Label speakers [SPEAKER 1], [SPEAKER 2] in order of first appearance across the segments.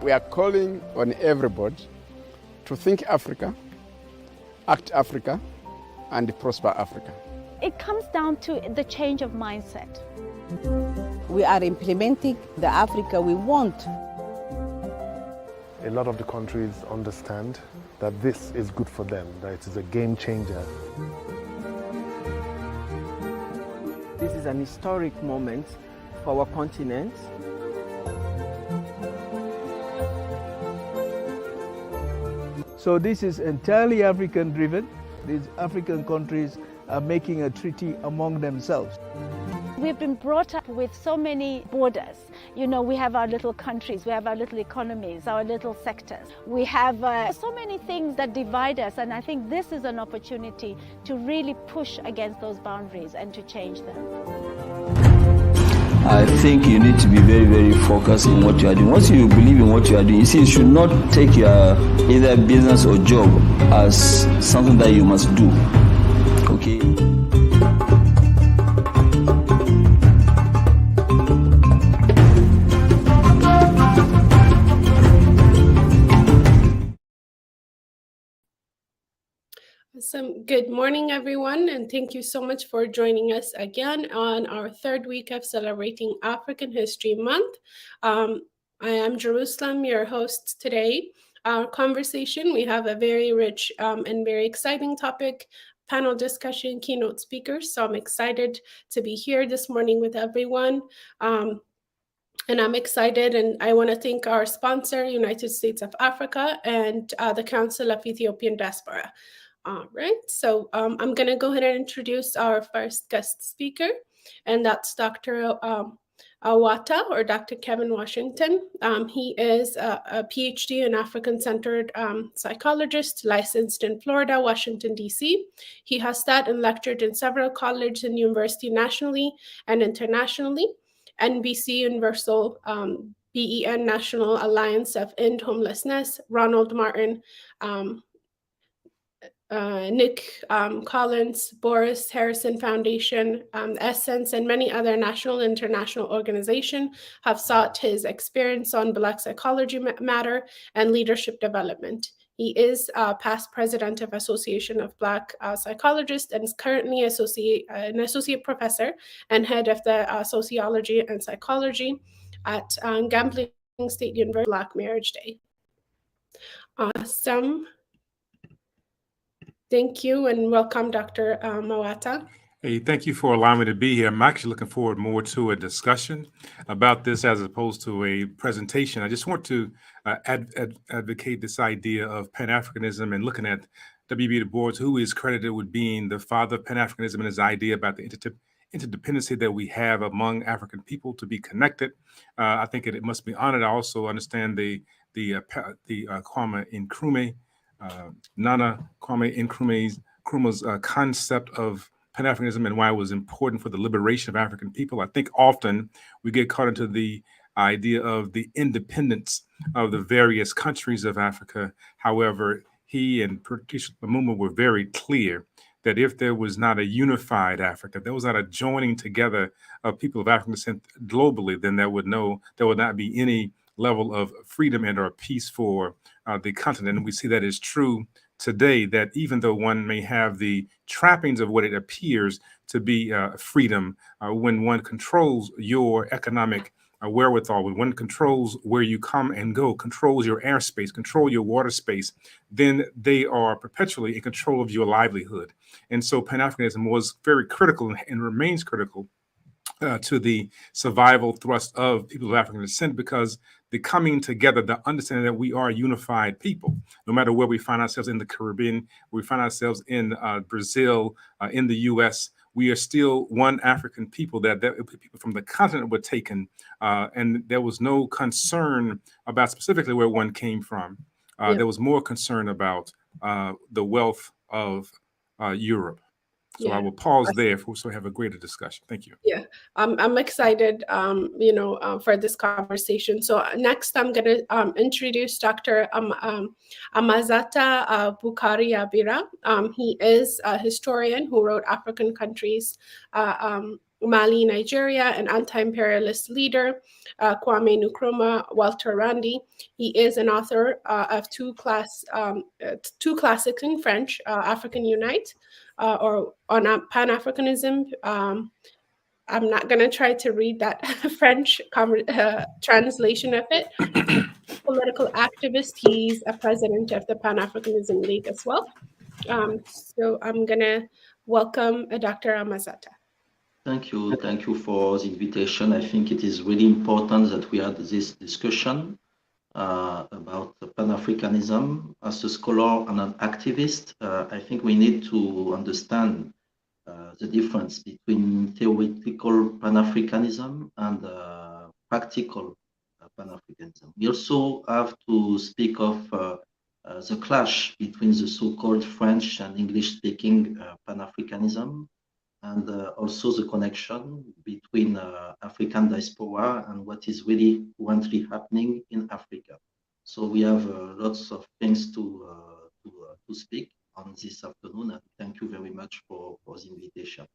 [SPEAKER 1] We are calling on everybody to think Africa, act Africa, and prosper Africa.
[SPEAKER 2] It comes down to the change of mindset.
[SPEAKER 3] We are implementing the Africa we want.
[SPEAKER 4] A lot of the countries understand that this is good for them, that it is a game changer.
[SPEAKER 5] This is an historic moment for our continent.
[SPEAKER 6] So this is entirely African driven. These African countries are making a treaty among themselves.
[SPEAKER 2] We've been brought up with so many borders. You know, we have our little countries, we have our little economies, our little sectors. We have so many things that divide us, and I think this is an opportunity to really push against those boundaries and to change them.
[SPEAKER 7] I think you need to be very, very focused in what you are doing. Once you believe in what you are doing, you see, you should not take your either business or job as something that you must do. Okay?
[SPEAKER 8] Awesome. Good morning, everyone, and thank you so much for joining us again on our third week of celebrating African History Month. I am Jerusalem, your host today. Our conversation, we have a very rich and very exciting topic, panel discussion, keynote speakers. So I'm excited to be here this morning with everyone. And I'm excited, and I want to thank our sponsor, United States of Africa, and the Council of Ethiopian Diaspora. All right, so I'm going to go ahead and introduce our first guest speaker, and that's Dr. Awata, or Dr. Kevin Washington. He is a PhD in African-centered psychologist, licensed in Florida, Washington, D.C. He has taught and lectured in several colleges and universities nationally and internationally. NBC Universal, BEN National Alliance of End Homelessness, Ronald Martin, Nick Collins, Boris Harrison Foundation, Essence, and many other national and international organizations have sought his experience on Black psychology matter and leadership development. He is past president of Association of Black Psychologists and is currently an associate professor and head of the sociology and psychology at Grambling State University Black Marriage Day. Awesome. Thank you and welcome, Dr. Awata.
[SPEAKER 9] Hey, thank you for allowing me to be here. I'm actually looking forward more to a discussion about this as opposed to a presentation. I just want to advocate this idea of Pan-Africanism and looking at W.B. Du Bois, who is credited with being the father of Pan-Africanism, and his idea about the interdependency that we have among African people to be connected. I think it must be honored. I also understand the Kwame Nkrumah, Nana Kwame Nkrumah's concept of Pan-Africanism and why it was important for the liberation of African people. I think often we get caught into the idea of the independence of the various countries of Africa. However, he and Patrice Lumumba were very clear that if there was not a unified Africa, there was not a joining together of people of African descent globally, then there would not be any level of freedom and or peace for the continent. And we see that is true today, that even though one may have the trappings of what it appears to be freedom, when one controls your economic wherewithal, when one controls where you come and go, controls your airspace, control your water space, then they are perpetually in control of your livelihood. And so Pan-Africanism was very critical and remains critical to the survival thrust of people of African descent, because the coming together, the understanding that we are a unified people, no matter where we find ourselves in the Caribbean, we find ourselves in Brazil, in the US, we are still one African people, that people from the continent were taken, and there was no concern about specifically where one came from. There was more concern about the wealth of Europe. So I will pause there so we have a greater discussion. Thank you.
[SPEAKER 8] Yeah, I'm excited, for this conversation. So next, I'm going to introduce Dr. Amazata Bukari Abira. He is a historian who wrote African Countries, Mali, Nigeria, an anti-imperialist leader, Kwame Nkrumah, Walter Randi. He is an author of two classics in French, African Unite, or on Pan-Africanism. I'm not going to try to read that French translation of it. Political activist. He's a president of the Pan-Africanism League as well. So I'm going to welcome Dr. Amazata.
[SPEAKER 10] Thank you. Thank you for the invitation. I think it is really important that we had this discussion about Pan-Africanism. As a scholar and an activist, I think we need to understand the difference between theoretical Pan-Africanism and practical Pan-Africanism. We also have to speak of the clash between the so-called French and English-speaking Pan-Africanism, and also the connection between African diaspora and what is really currently happening in Africa. So we have lots of things to speak on this afternoon, and thank you very much for the invitation.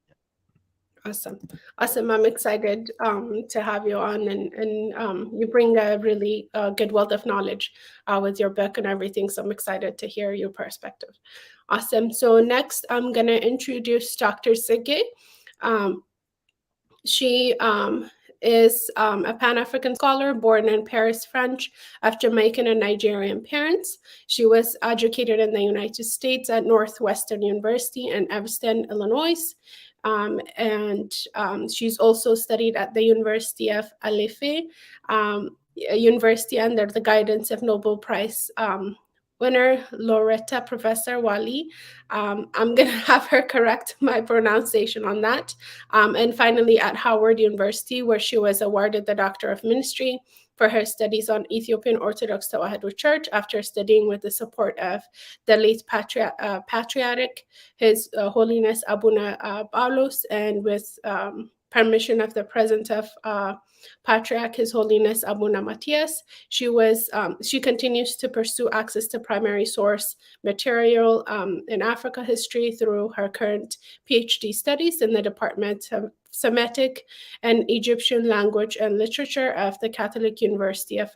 [SPEAKER 8] Awesome. I'm excited to have you on, and you bring a really good wealth of knowledge with your book and everything. So I'm excited to hear your perspective. Awesome. So next, I'm going to introduce Dr. Sige. She is a Pan-African scholar born in Paris, France, of Jamaican and Nigerian parents. She was educated in the United States at Northwestern University in Evanston, Illinois. And she's also studied at the University of Aleppo, a university under the guidance of Nobel Prize winner Loretta Professor Wali. I'm going to have her correct my pronunciation on that. And finally at Howard University, where she was awarded the Doctor of Ministry for her studies on Ethiopian Orthodox Tewahedo Church after studying with the support of the late Patriarch, His Holiness Abuna Paulos, and with permission of the present of Patriarch, His Holiness Abuna Matthias. She continues to pursue access to primary source material in Africa history through her current PhD studies in the Department of Semitic and Egyptian Language and Literature of the Catholic University of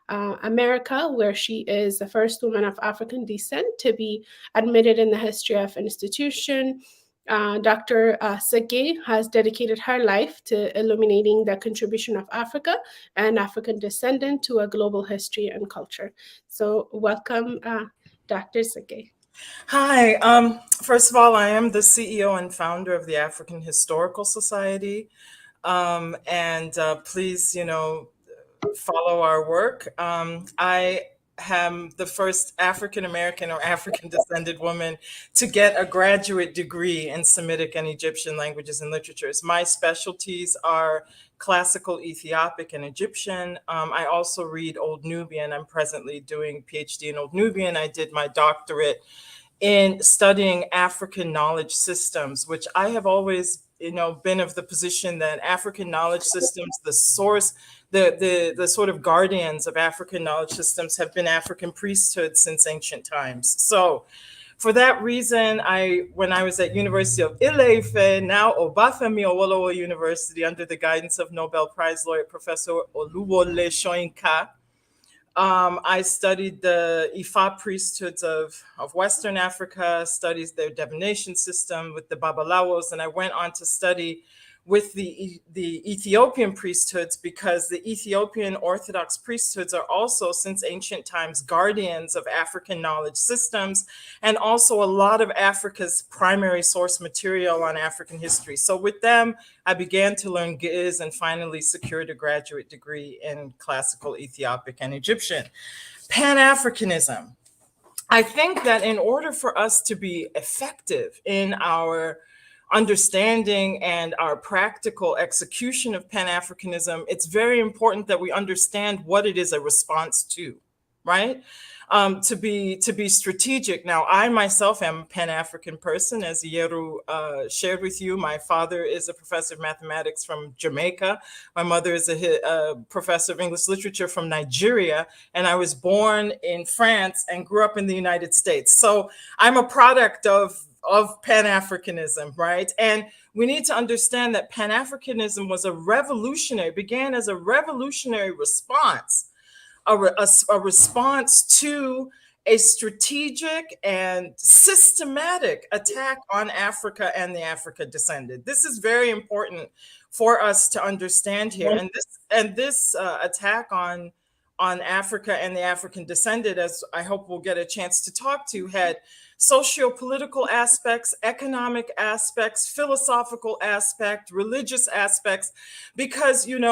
[SPEAKER 8] America, where she is the first woman of African descent to be admitted in the history of institution. Dr. Sige has dedicated her life to illuminating the contribution of Africa and African descendant to a global history and culture. So welcome, Dr. Sige.
[SPEAKER 11] Hi. First of all, I am the CEO and founder of the African Historical Society. And please, follow our work. I am the first African American or African descended woman to get a graduate degree in Semitic and Egyptian languages and literatures. My specialties are classical Ethiopic and Egyptian. I also read Old Nubian. I'm presently doing PhD in Old Nubian. I did my doctorate in studying African knowledge systems, which I have always, been of the position that African knowledge systems, the source, the sort of guardians of African knowledge systems have been African priesthoods since ancient times. So for that reason, when I was at University of Ile-Ife, now Obafemi Awolowo University, under the guidance of Nobel Prize laureate Professor Oluwole Soyinka, I studied the Ifa priesthoods of Western Africa, studied their divination system with the Babalawos, and I went on to study with the Ethiopian priesthoods, because the Ethiopian Orthodox priesthoods are also, since ancient times, guardians of African knowledge systems, and also a lot of Africa's primary source material on African history. So with them, I began to learn Ge'ez and finally secured a graduate degree in classical Ethiopic and Egyptian. Pan-Africanism. I think that in order for us to be effective in our understanding and our practical execution of Pan-Africanism, it's very important that we understand what it is a response to, right? To be strategic. Now, I myself am a Pan-African person, as Yeru shared with you. My father is a professor of mathematics from Jamaica. My mother is a professor of English literature from Nigeria. And I was born in France and grew up in the United States. So I'm a product of Pan-Africanism, right? And we need to understand that Pan-Africanism was began as a revolutionary response, a response to a strategic and systematic attack on Africa and the Africa descended. This is very important for us to understand here. And this attack on Africa and the African descended, as I hope we'll get a chance to talk to, had socio-political aspects, economic aspects, philosophical aspect, religious aspects, because, in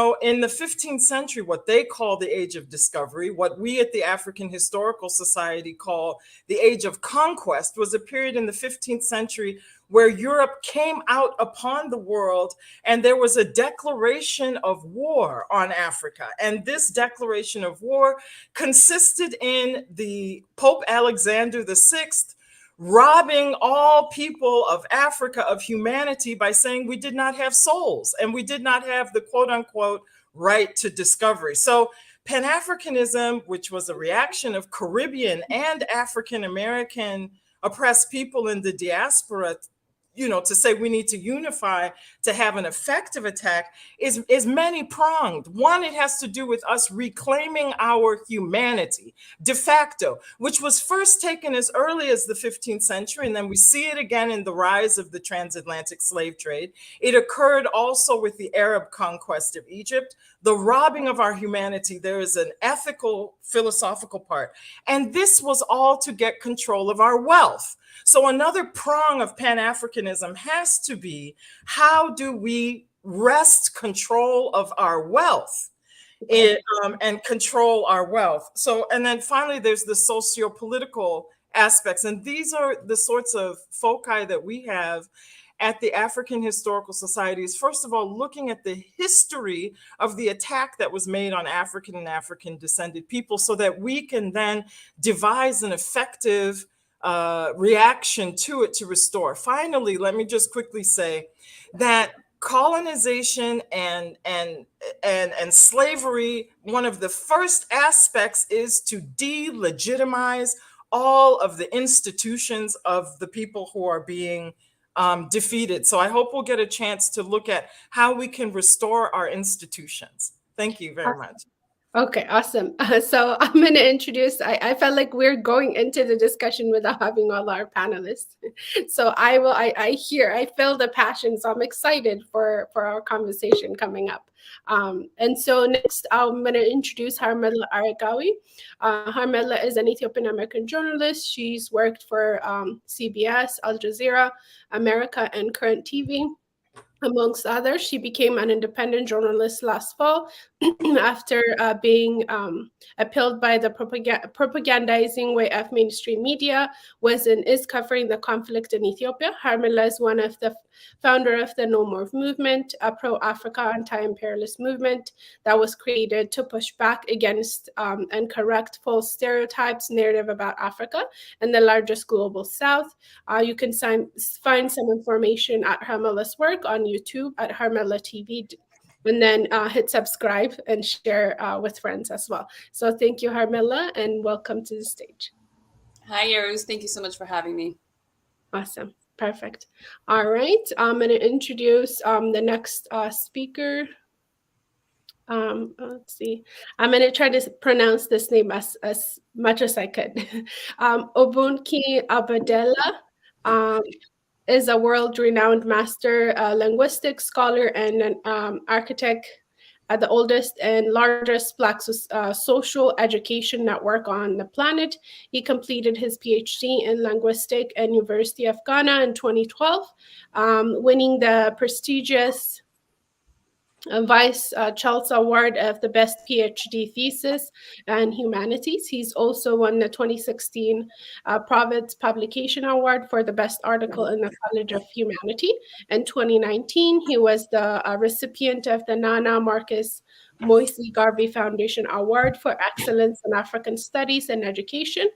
[SPEAKER 11] the 15th century, what they call the Age of Discovery, what we at the African Historical Society call the Age of Conquest, was a period in the 15th century where Europe came out upon the world and there was a declaration of war on Africa. And this declaration of war consisted in the Pope Alexander VI robbing all people of Africa of humanity by saying we did not have souls and we did not have the quote unquote right to discovery. So Pan-Africanism, which was a reaction of Caribbean and African American oppressed people in the diaspora, to say we need to unify to have an effective attack, is many-pronged. One, it has to do with us reclaiming our humanity de facto, which was first taken as early as the 15th century, and then we see it again in the rise of the transatlantic slave trade. It occurred also with the Arab conquest of Egypt. The robbing of our humanity, there is an ethical, philosophical part. And this was all to get control of our wealth. So another prong of Pan-Africanism has to be, how do we wrest control of our wealth and control our wealth? So, and then finally, there's the socio-political aspects. And these are the sorts of foci that we have at the African Historical Societies. First of all, looking at the history of the attack that was made on African and African descended people so that we can then devise an effective reaction to it to restore. Finally, let me just quickly say that colonization and slavery, one of the first aspects is to delegitimize all of the institutions of the people who are being defeated. So I hope we'll get a chance to look at how we can restore our institutions. Thank you very much.
[SPEAKER 8] Okay, awesome. So I'm going to introduce, I felt like we're going into the discussion without having all our panelists. So I feel the passion. So I'm excited for our conversation coming up. And so next, I'm going to introduce Harmela Aregawi. Harmela is an Ethiopian American journalist. She's worked for CBS, Al Jazeera, America, and Current TV. Amongst others, she became an independent journalist last fall after being appealed by the propagandizing way of mainstream media is covering the conflict in Ethiopia. Harmila is one of the founder of the No More movement, a pro-Africa anti-imperialist movement that was created to push back against and correct false stereotypes narrative about Africa and the largest global South. You can find some information at Harmila's work on YouTube at Harmila TV, and then hit subscribe and share with friends as well. So thank you, Harmila, and welcome to the stage.
[SPEAKER 12] Hi, Rose. Thank you so much for having me.
[SPEAKER 8] Awesome. Perfect. All right. I'm going to introduce the next speaker. Let's see. I'm going to try to pronounce this name as much as I could. Obunki Abadella is a world-renowned master linguistic scholar and an architect at the oldest and largest Black social education network on the planet. He completed his PhD in linguistics at University of Ghana in 2012, winning the prestigious Vice Charles Award of the Best PhD Thesis in Humanities. He's also won the 2016 Providence Publication Award for the Best Article in the College of Humanity. In 2019, he was the recipient of the Nana Marcus Moisey Garvey Foundation Award for Excellence in African Studies and Education.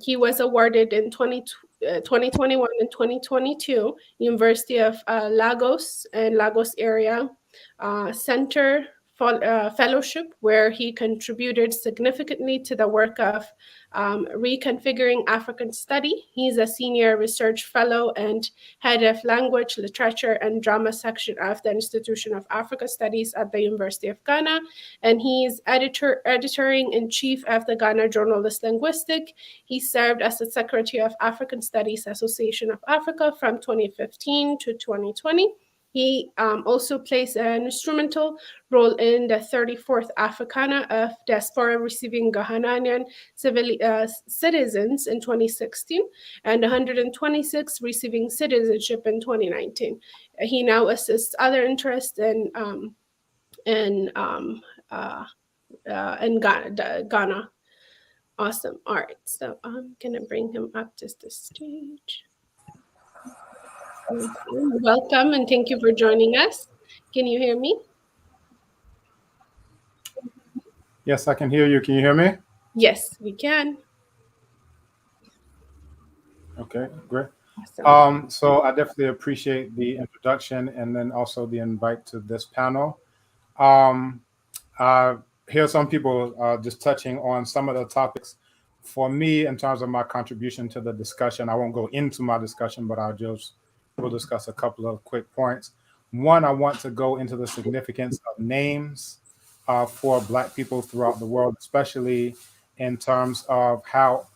[SPEAKER 8] He was awarded in 2021 and 2022, University of Lagos and Lagos area Center Fellowship, where he contributed significantly to the work of reconfiguring African study. He's a senior research fellow and head of language, literature, and drama section of the Institution of Africa Studies at the University of Ghana. And he is editor-in-chief of the Ghana Journalist Linguistic. He served as the secretary of African Studies Association of Africa from 2015 to 2020. He also plays an instrumental role in the 34th Africana of diaspora receiving Ghanaian citizens in 2016 and 126 receiving citizenship in 2019. He now assists other interests in Ghana. Awesome. All right, so I'm gonna bring him up to the stage. Welcome and thank you for joining us. Can you hear me?
[SPEAKER 13] Yes, I can hear you. Can you hear me?
[SPEAKER 8] Yes, we can.
[SPEAKER 13] Okay, great.
[SPEAKER 8] Awesome.
[SPEAKER 13] So I definitely appreciate the introduction and then also the invite to this panel. Here are some people just touching on some of the topics. For me, in terms of my contribution to the discussion, I won't go into my discussion, but we'll discuss a couple of quick points. One, I want to go into the significance of names for Black people throughout the world, especially in terms of how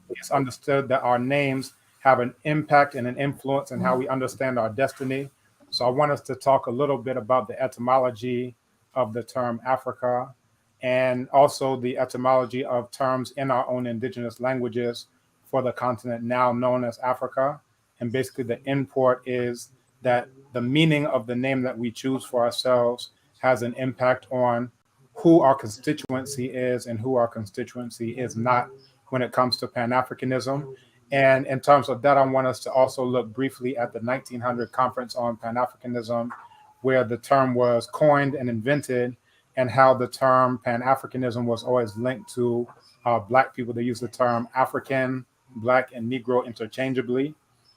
[SPEAKER 13] it's understood that our names have an impact and an influence in how we understand our destiny. So I want us to talk a little bit about the etymology of the term Africa and also the etymology of terms in our own indigenous languages for the continent now known as Africa. And basically the import is that the meaning of the name that we choose for ourselves has an impact on who our constituency is and who our constituency is not when it comes to Pan-Africanism. And in terms of that, I want us to also look briefly at the 1900 Conference on Pan-Africanism, where the term was coined and invented, and how the term Pan-Africanism was always linked to Black people. They use the term African, Black, and Negro interchangeably.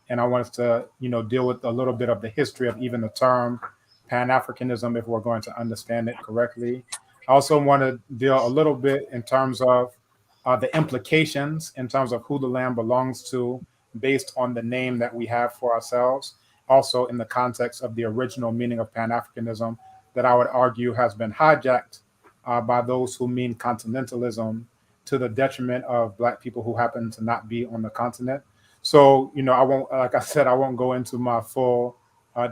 [SPEAKER 13] And I want us to, deal with a little bit of the history of even the term Pan-Africanism if we're going to understand it correctly. I also want to deal a little bit in terms of the implications in terms of who the land belongs to based on the name that we have for ourselves. Also in the context of the original meaning of Pan-Africanism that I would argue has been hijacked by those who mean continentalism to the detriment of Black people who happen to not be on the continent. So, I won't go into my full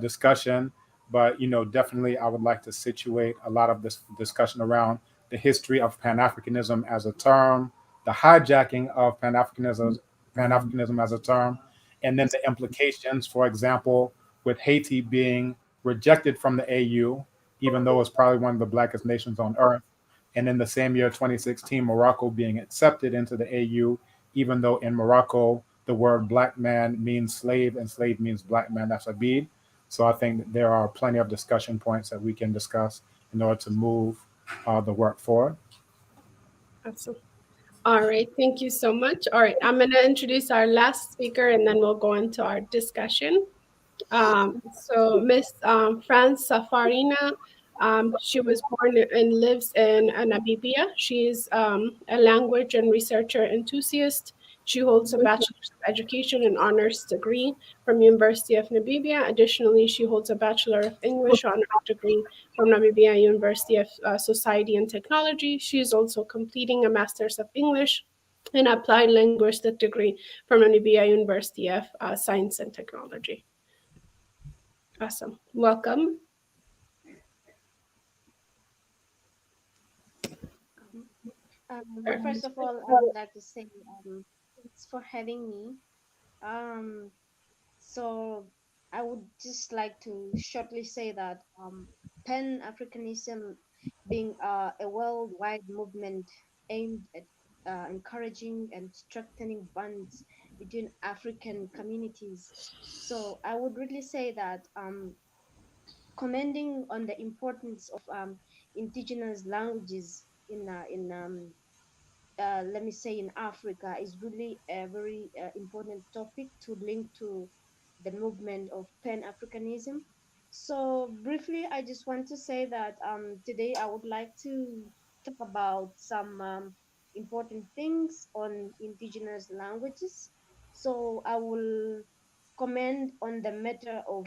[SPEAKER 13] discussion, but, definitely I would like to situate a lot of this discussion around the history of Pan-Africanism as a term, the hijacking of Pan-Africanism as a term, and then the implications, for example, with Haiti being rejected from the AU, even though it's probably one of the blackest nations on earth. And in the same year, 2016, Morocco being accepted into the AU, even though in Morocco, the word black man means slave and slave means black man. That's Abid. So I think that there are plenty of discussion points that we can discuss in order to move the work forward.
[SPEAKER 8] Awesome. All right, thank you so much. All right, I'm going to introduce our last speaker and then we'll go into our discussion. So Miss France Safarina, she was born and lives in Namibia. She is a language and researcher enthusiast. She holds a Bachelor's of Education and honors degree from University of Namibia. Additionally, she holds a Bachelor of English honors degree from Namibia University of Society and Technology. She is also completing a Master's of English and Applied Linguistic degree from Namibia University of Science and Technology. Awesome. Welcome.
[SPEAKER 14] First of all, I would like to say thanks for having me. So I would just like to shortly say that Pan-Africanism being a worldwide movement aimed at encouraging and strengthening bonds between African communities. So I would really say that commenting on the importance of indigenous languages in let me say in Africa is really a very important topic to link to the movement of Pan-Africanism. So briefly, I just want to say that today I would like to talk about some important things on indigenous languages. So I will comment on the matter of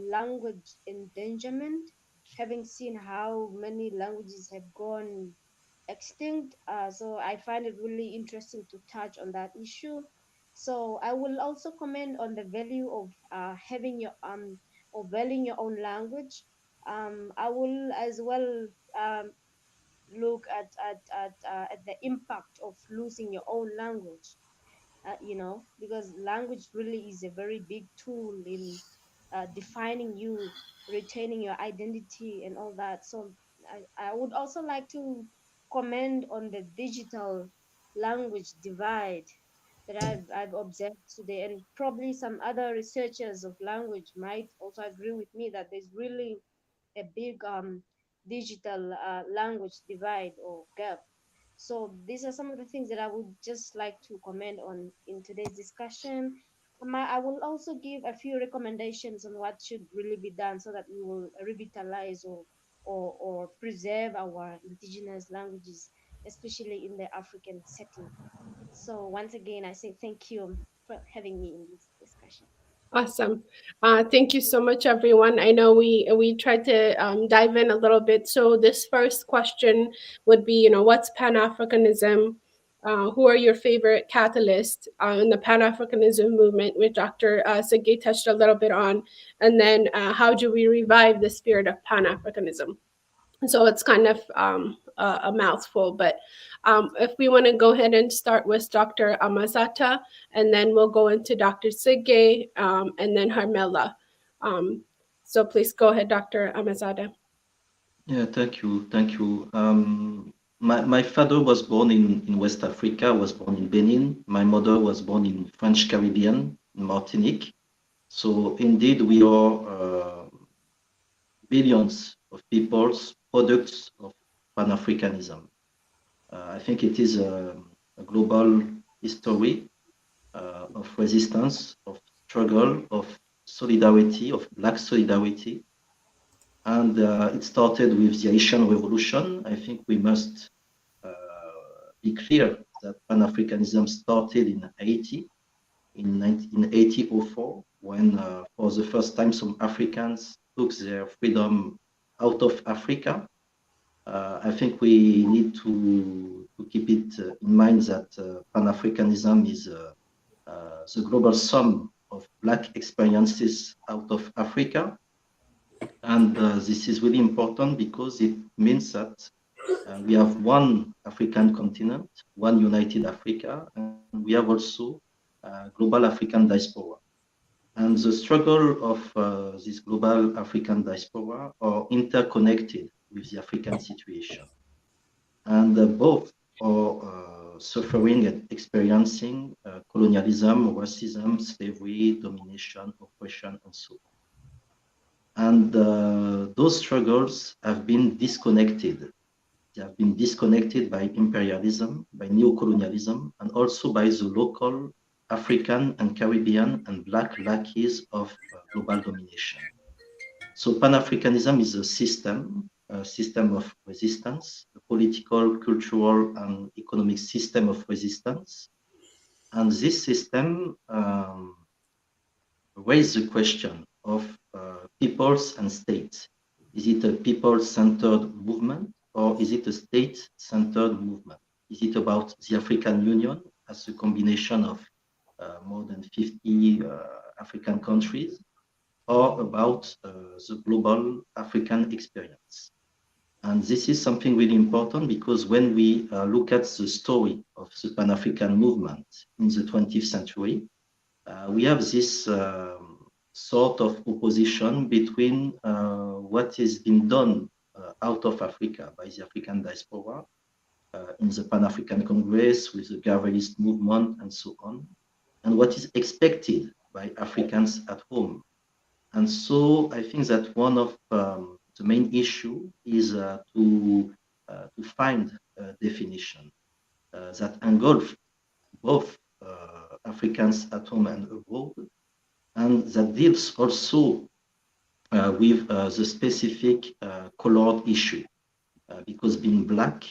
[SPEAKER 14] language endangerment, having seen how many languages have gone extinct. So I find it really interesting to touch on that issue. So I will also comment on the value of having your or valuing your own language. I will as well look at the impact of losing your own language. Because language really is a very big tool in defining you, retaining your identity, and all that. So I would also like to comment on the digital language divide that I've observed today, and probably some other researchers of language might also agree with me that there's really a big digital language divide or gap. So these are some of the things that I would just like to comment on in today's discussion. I will also give a few recommendations on what should really be done so that we will revitalize or preserve our indigenous languages, especially in the African setting. So once again, I say thank you for having me in this discussion.
[SPEAKER 8] Awesome. Thank you so much, everyone. I know we tried to dive in a little bit. So this first question would be, what's Pan-Africanism? Who are your favorite catalysts in the Pan-Africanism movement, which Dr. Sege touched a little bit on? And then how do we revive the spirit of Pan-Africanism? So it's kind of a mouthful, but if we want to go ahead and start with Dr. Amazata, and then we'll go into Dr. Sige, and then Harmela. So please go ahead, Dr. Amazata.
[SPEAKER 10] Yeah, thank you. Thank you. My father was born in West Africa, was born in Benin. My mother was born in French Caribbean, in Martinique. So indeed, we are billions of people's products of Pan-Africanism. I think it is a global history of resistance, of struggle, of solidarity, of Black solidarity. And it started with the Haitian Revolution. I think we must be clear that Pan-Africanism started in Haiti in 1804, when for the first time some Africans took their freedom out of Africa. I think we need to keep it in mind that Pan-Africanism is the global sum of Black experiences out of Africa. And this is really important because it means that we have one African continent, one united Africa, and we have also global African diaspora. And the struggle of this global African diaspora are interconnected with the African situation. And both are suffering and experiencing colonialism, racism, slavery, domination, oppression, and so on. And those struggles have been disconnected. They have been disconnected by imperialism, by neocolonialism, and also by the local African and Caribbean and Black lackeys of global domination. So Pan-Africanism is a system of resistance, a political, cultural, and economic system of resistance. And this system raised the question of peoples and states. Is it a people-centered movement, or is it a state-centered movement? Is it about the African Union as a combination of more than 50 African countries, or about the global African experience? And this is something really important, because when we look at the story of the Pan-African movement in the 20th century, we have this sort of opposition between what has been done out of Africa by the African diaspora in the Pan-African Congress with the Garveyist movement and so on, and what is expected by Africans at home. And so I think that one of the main issue is to find a definition that engulfs both Africans at home and abroad, and that deals also with the specific colored issue, because being Black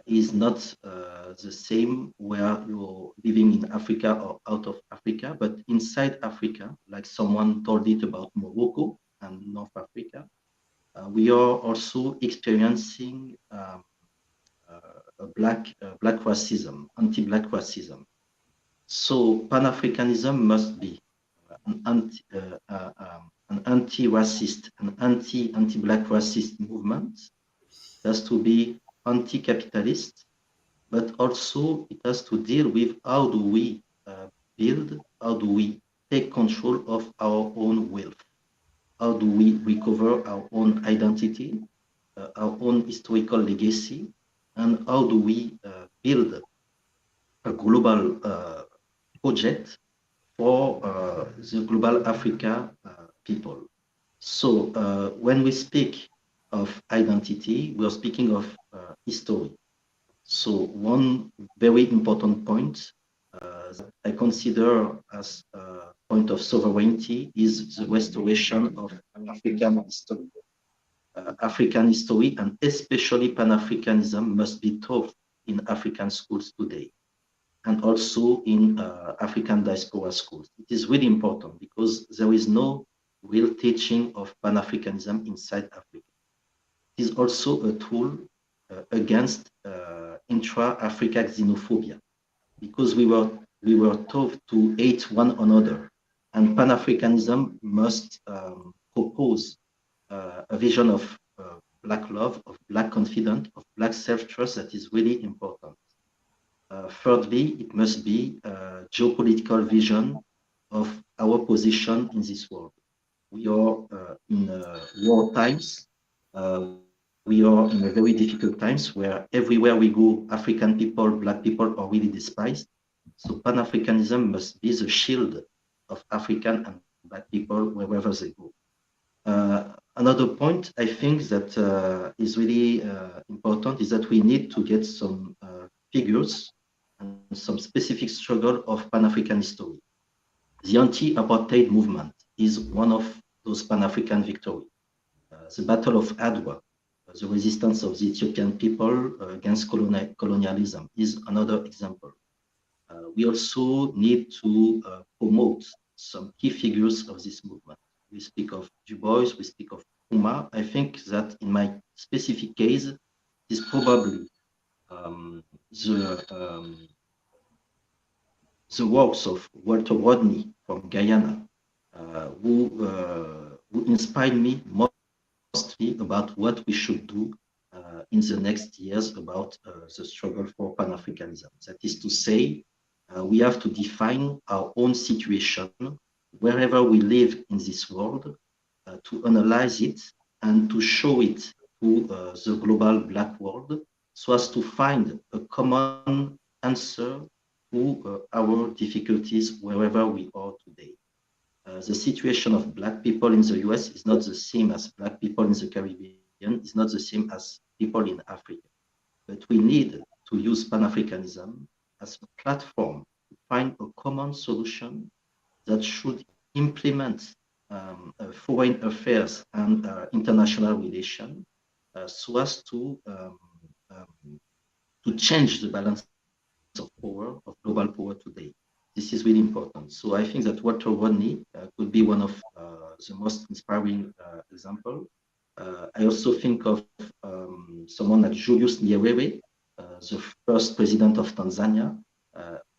[SPEAKER 10] is not the same where you're living in Africa or out of Africa, but inside Africa, like someone told it about Morocco and North Africa, we are also experiencing black racism, anti-Black racism. So Pan-Africanism must be an anti-racist, an anti-Black racist movement. It has to be anti-capitalist, but also it has to deal with how do we build, how do we take control of our own wealth, how do we recover our own identity, our own historical legacy, and how do we build a global project for the global Africa people. So when we speak of identity, we are speaking of history. So one very important point that I consider as a point of sovereignty is the restoration of African history. African history, and especially Pan-Africanism, must be taught in African schools today, and also in African diaspora schools. It is really important because there is no real teaching of Pan-Africanism inside Africa. It is also a tool against intra-Africa xenophobia, because we were taught to hate one another, and Pan-Africanism must propose a vision of Black love, of Black confidence, of Black self-trust that is really important. Thirdly, it must be a geopolitical vision of our position in this world. We are in war times. We are in a very difficult times where everywhere we go, African people, Black people are really despised. So Pan-Africanism must be the shield of African and Black people wherever they go. Another point I think that is really important is that we need to get some figures and some specific struggle of Pan-African history. The anti-apartheid movement is one of those Pan-African victories. The Battle of Adwa, the resistance of the Ethiopian people against colonialism, is another example. We also need to promote some key figures of this movement. We speak of Du Bois, we speak of Nkrumah. I think that in my specific case, it is probably the works of Walter Rodney from Guyana, who inspired me mostly about what we should do in the next years about the struggle for Pan-Africanism. That is to say, we have to define our own situation wherever we live in this world, to analyze it and to show it to the global Black world, so as to find a common answer to our difficulties wherever we are today. The situation of Black people in the US is not the same as Black people in the Caribbean, is not the same as people in Africa. But we need to use Pan-Africanism as a platform to find a common solution that should implement foreign affairs and international relations so as to change the balance of power, of global power today. This is really important. So I think that Walter Rodney could be one of the most inspiring example. I also think of someone like Julius Nyerere, the first president of Tanzania.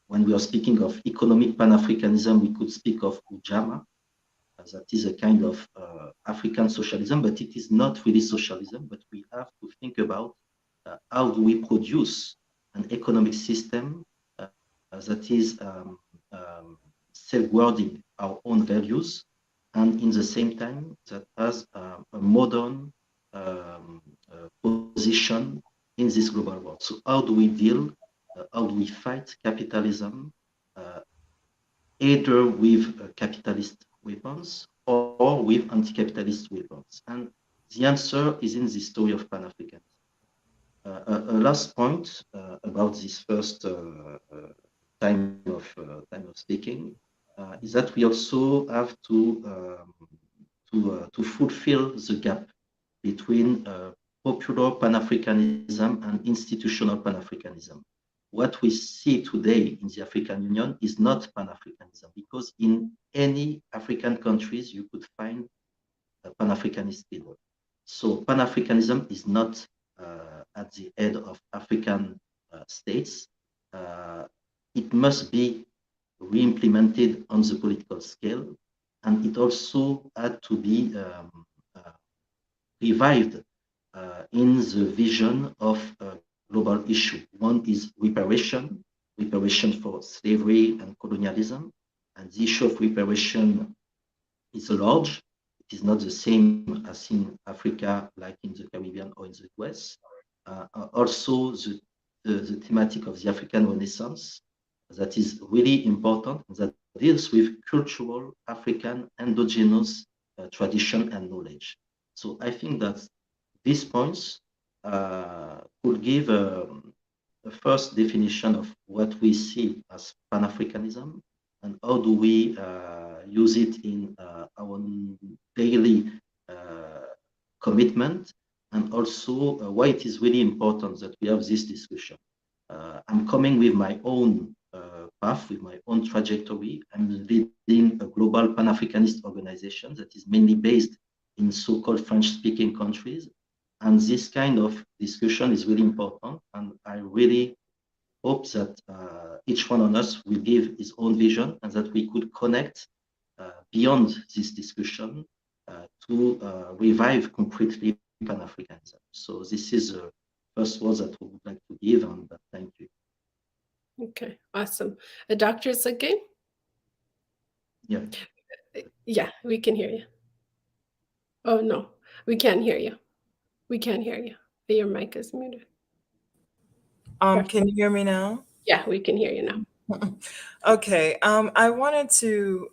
[SPEAKER 10] When we are speaking of economic Pan-Africanism, we could speak of Ujamaa. That is a kind of African socialism, but it is not really socialism, but we have to think about how do we produce an economic system that is safeguarding our own values, and in the same time that has a modern position in this global world. So how do we deal, how do we fight capitalism, either with capitalist weapons or with anti-capitalist weapons? And the answer is in the story of Pan-Africanism. A last point about this first time of speaking is that we also have to fulfill the gap between popular Pan-Africanism and institutional Pan-Africanism. What we see today in the African Union is not Pan-Africanism, because in any African countries you could find a Pan-Africanist leader. So Pan-Africanism is not at the head of African states. It must be re-implemented on the political scale, and it also had to be revived in the vision of global issue. One is reparation for slavery and colonialism, and the issue of reparation is large. It is not the same as in Africa, like in the Caribbean or in the US. Also, the thematic of the African Renaissance, that is really important, that deals with cultural African endogenous tradition and knowledge. So I think that these points could give a first definition of what we see as Pan-Africanism and how do we use it in our daily commitment, and also why it is really important that we have this discussion. I'm coming with my own path, with my own trajectory. I'm leading a global Pan-Africanist organization that is mainly based in so-called French-speaking countries. And this kind of discussion is really important. And I really hope that each one of us will give his own vision, and that we could connect beyond this discussion to revive concretely Pan-Africanism. So this is the first words that we would like to give, and thank you.
[SPEAKER 8] Okay, awesome. Dr. Zake?
[SPEAKER 10] Yeah.
[SPEAKER 8] Yeah, we can hear you. Oh, no, we can't hear you. We can't hear you. Your mic is muted.
[SPEAKER 11] Can you hear me now?
[SPEAKER 8] Yeah, we can hear you now.
[SPEAKER 11] Okay, I wanted to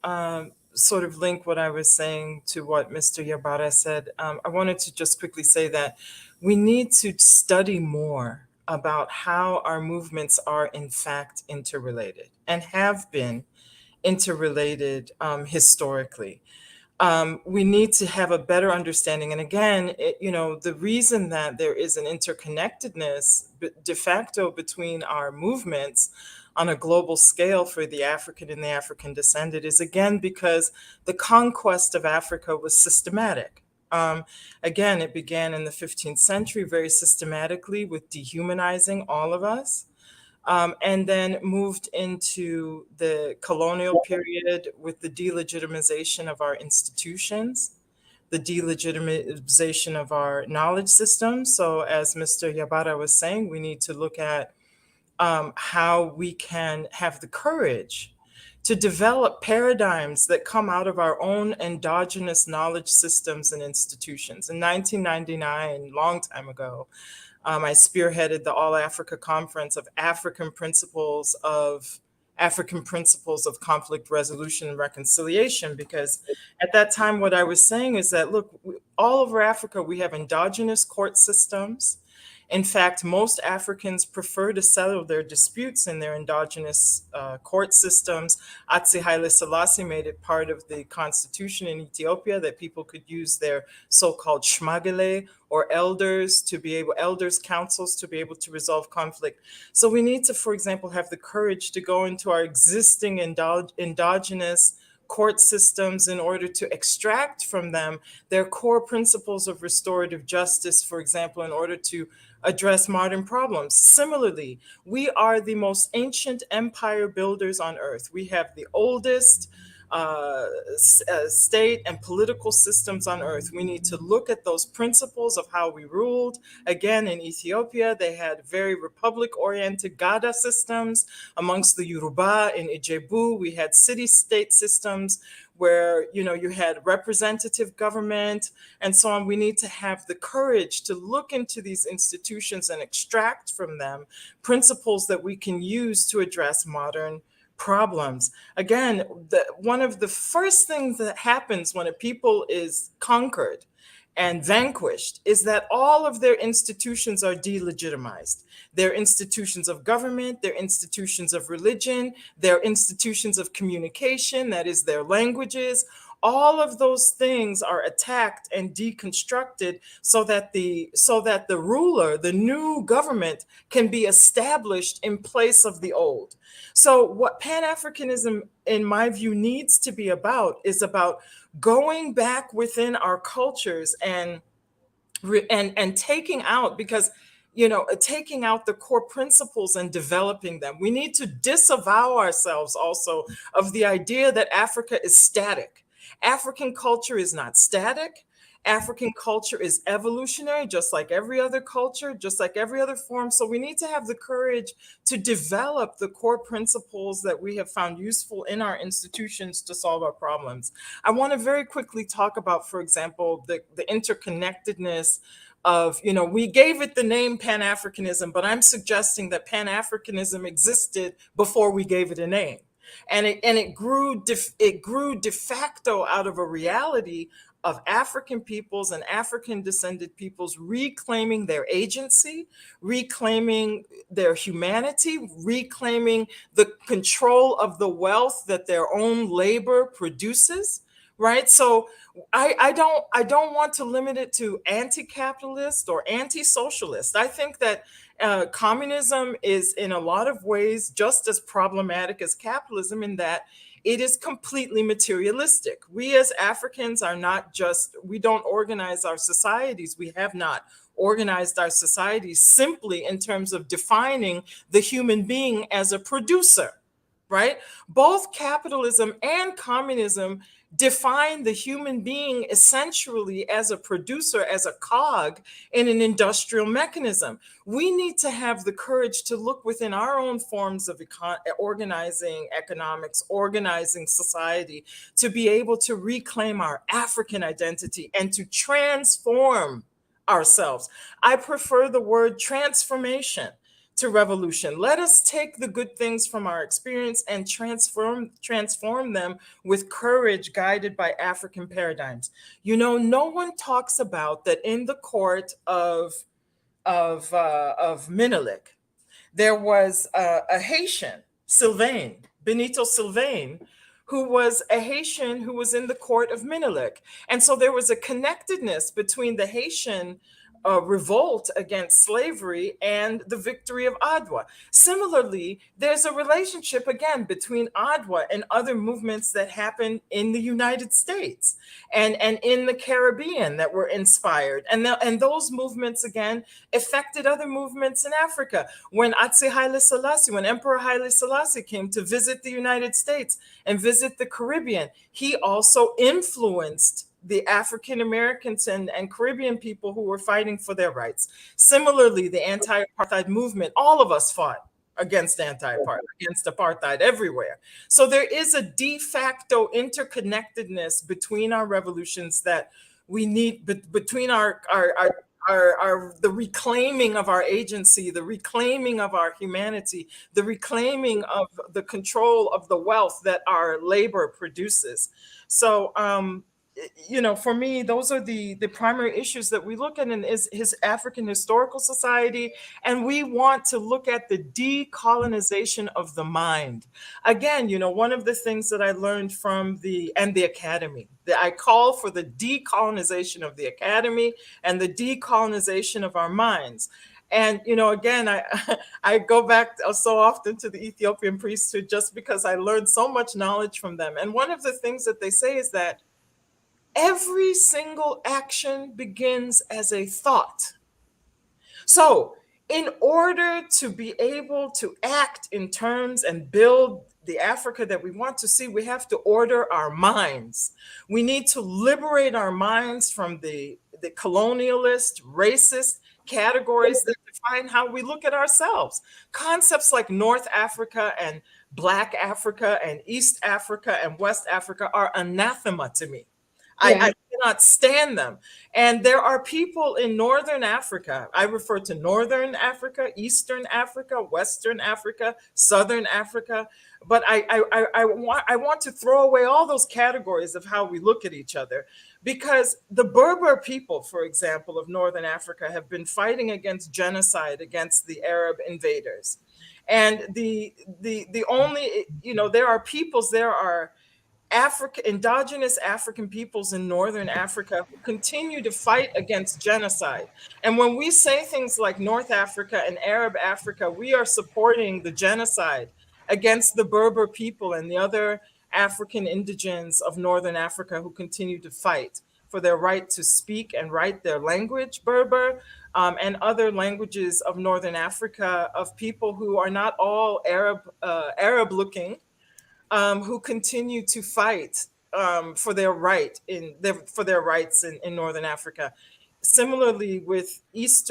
[SPEAKER 11] sort of link what I was saying to what Mr. Yabara said. I wanted to just quickly say that we need to study more about how our movements are in fact interrelated and have been interrelated historically. We need to have a better understanding. And again, the reason that there is an interconnectedness de facto between our movements on a global scale for the African and the African descended is again because the conquest of Africa was systematic. Again, it began in the 15th century very systematically with dehumanizing all of us. And then moved into the colonial period with the delegitimization of our institutions, the delegitimization of our knowledge system. So as Mr. Yabara was saying, we need to look at how we can have the courage to develop paradigms that come out of our own endogenous knowledge systems and institutions. In 1999, long time ago, I spearheaded the All Africa Conference of African Principles of Conflict Resolution and Reconciliation, because at that time, what I was saying is that, look, all over Africa, we have endogenous court systems. In fact, most Africans prefer to settle their disputes in their endogenous court systems. Atsi Haile Selassie made it part of the constitution in Ethiopia that people could use their so-called shmagele, or elders councils, to be able to resolve conflict. So we need to, for example, have the courage to go into our existing endogenous court systems in order to extract from them their core principles of restorative justice, for example, in order to address modern problems. Similarly, we are the most ancient empire builders on earth. We have the oldest state and political systems on earth. We need to look at those principles of how we ruled. Again, in Ethiopia, they had very republic-oriented Gada systems. Amongst the Yoruba in Ijebu, we had city-state systems where, you know, you had representative government and so on. We need to have the courage to look into these institutions and extract from them principles that we can use to address modern problems. Again, one of the first things that happens when a people is conquered and vanquished is that all of their institutions are delegitimized. Their institutions of government, their institutions of religion, their institutions of communication, that is their languages, all of those things are attacked and deconstructed so that the ruler, the new government, can be established in place of the old. So what Pan-Africanism, in my view, needs to be about is about going back within our cultures and taking out, because, you know, taking out the core principles and developing them. We need to disavow ourselves also of the idea that Africa is static. African culture is not static. African culture is evolutionary, just like every other culture, just like every other form. So we need to have the courage to develop the core principles that we have found useful in our institutions to solve our problems. I want to very quickly talk about, for example, the interconnectedness of, you know, we gave it the name Pan-Africanism, but I'm suggesting that Pan-Africanism existed before we gave it a name. And it grew de facto out of a reality of African peoples and African descended peoples reclaiming their agency, reclaiming their humanity, reclaiming the control of the wealth that their own labor produces, right? So I don't want to limit it to anti-capitalist or anti-socialist. I think that communism is in a lot of ways just as problematic as capitalism in that it is completely materialistic. We as Africans are not just, we don't organize our societies. We have not organized our societies simply in terms of defining the human being as a producer, right? Both capitalism and communism define the human being essentially as a producer, as a cog in an industrial mechanism. We need to have the courage to look within our own forms of organizing economics, organizing society, to be able to reclaim our African identity and to transform ourselves. I prefer the word transformation to revolution. Let us take the good things from our experience and transform them with courage, guided by African paradigms. You know, no one talks about that in the court of Menelik, there was a Haitian, Sylvain, Benito Sylvain, who was a Haitian who was in the court of Menelik. And so there was a connectedness between the Haitian revolt against slavery and the victory of Adwa. Similarly, there's a relationship again between Adwa and other movements that happened in the United States and in the Caribbean that were inspired. And those movements again affected other movements in Africa. When Atsi Haile Selassie, when Emperor Haile Selassie came to visit the United States and visit the Caribbean, he also influenced the African Americans and Caribbean people who were fighting for their rights. Similarly, the anti-apartheid movement, all of us fought against apartheid everywhere. So there is a de facto interconnectedness between our revolutions that we need, between the reclaiming of our agency, the reclaiming of our humanity, the reclaiming of the control of the wealth that our labor produces. So, for me, those are the primary issues that we look at in his African Historical Society. And we want to look at the decolonization of the mind. Again, one of the things that I learned from the academy, that I call for the decolonization of the academy and the decolonization of our minds. And, again, I go back so often to the Ethiopian priesthood just because I learned so much knowledge from them. And one of the things that they say is that every single action begins as a thought. So in order to be able to act in terms and build the Africa that we want to see, we have to order our minds. We need to liberate our minds from the colonialist, racist categories that define how we look at ourselves. Concepts like North Africa and Black Africa and East Africa and West Africa are anathema to me. I cannot stand them. And there are people in Northern Africa. I refer to Northern Africa, Eastern Africa, Western Africa, Southern Africa. But I want to throw away all those categories of how we look at each other, because the Berber people, for example, of Northern Africa have been fighting against genocide against the Arab invaders. And the only, there are peoples, there are indigenous African peoples in Northern Africa who continue to fight against genocide. And when we say things like North Africa and Arab Africa, we are supporting the genocide against the Berber people and the other African indigents of Northern Africa who continue to fight for their right to speak and write their language, Berber, and other languages of Northern Africa, of people who are not all Arab looking, who continue to fight for their rights in Northern Africa. Similarly, with East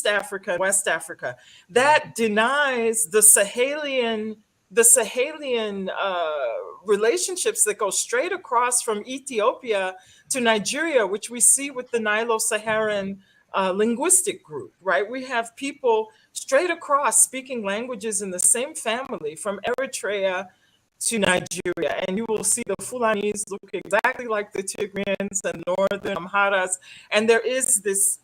[SPEAKER 11] Africa, West Africa, that denies the Sahelian relationships that go straight across from Ethiopia to Nigeria, which we see with the Nilo-Saharan linguistic group, right? We have people straight across speaking languages in the same family from Eritrea to Nigeria, and you will see the Fulanis look exactly like the Tigrians and Northern Amharas, and there is this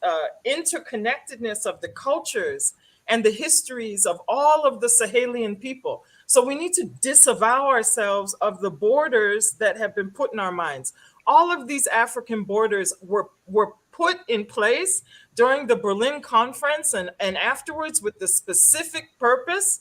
[SPEAKER 11] interconnectedness of the cultures and the histories of all of the Sahelian people. So we need to disavow ourselves of the borders that have been put in our minds. All of these African borders were put in place during the Berlin Conference and afterwards with the specific purpose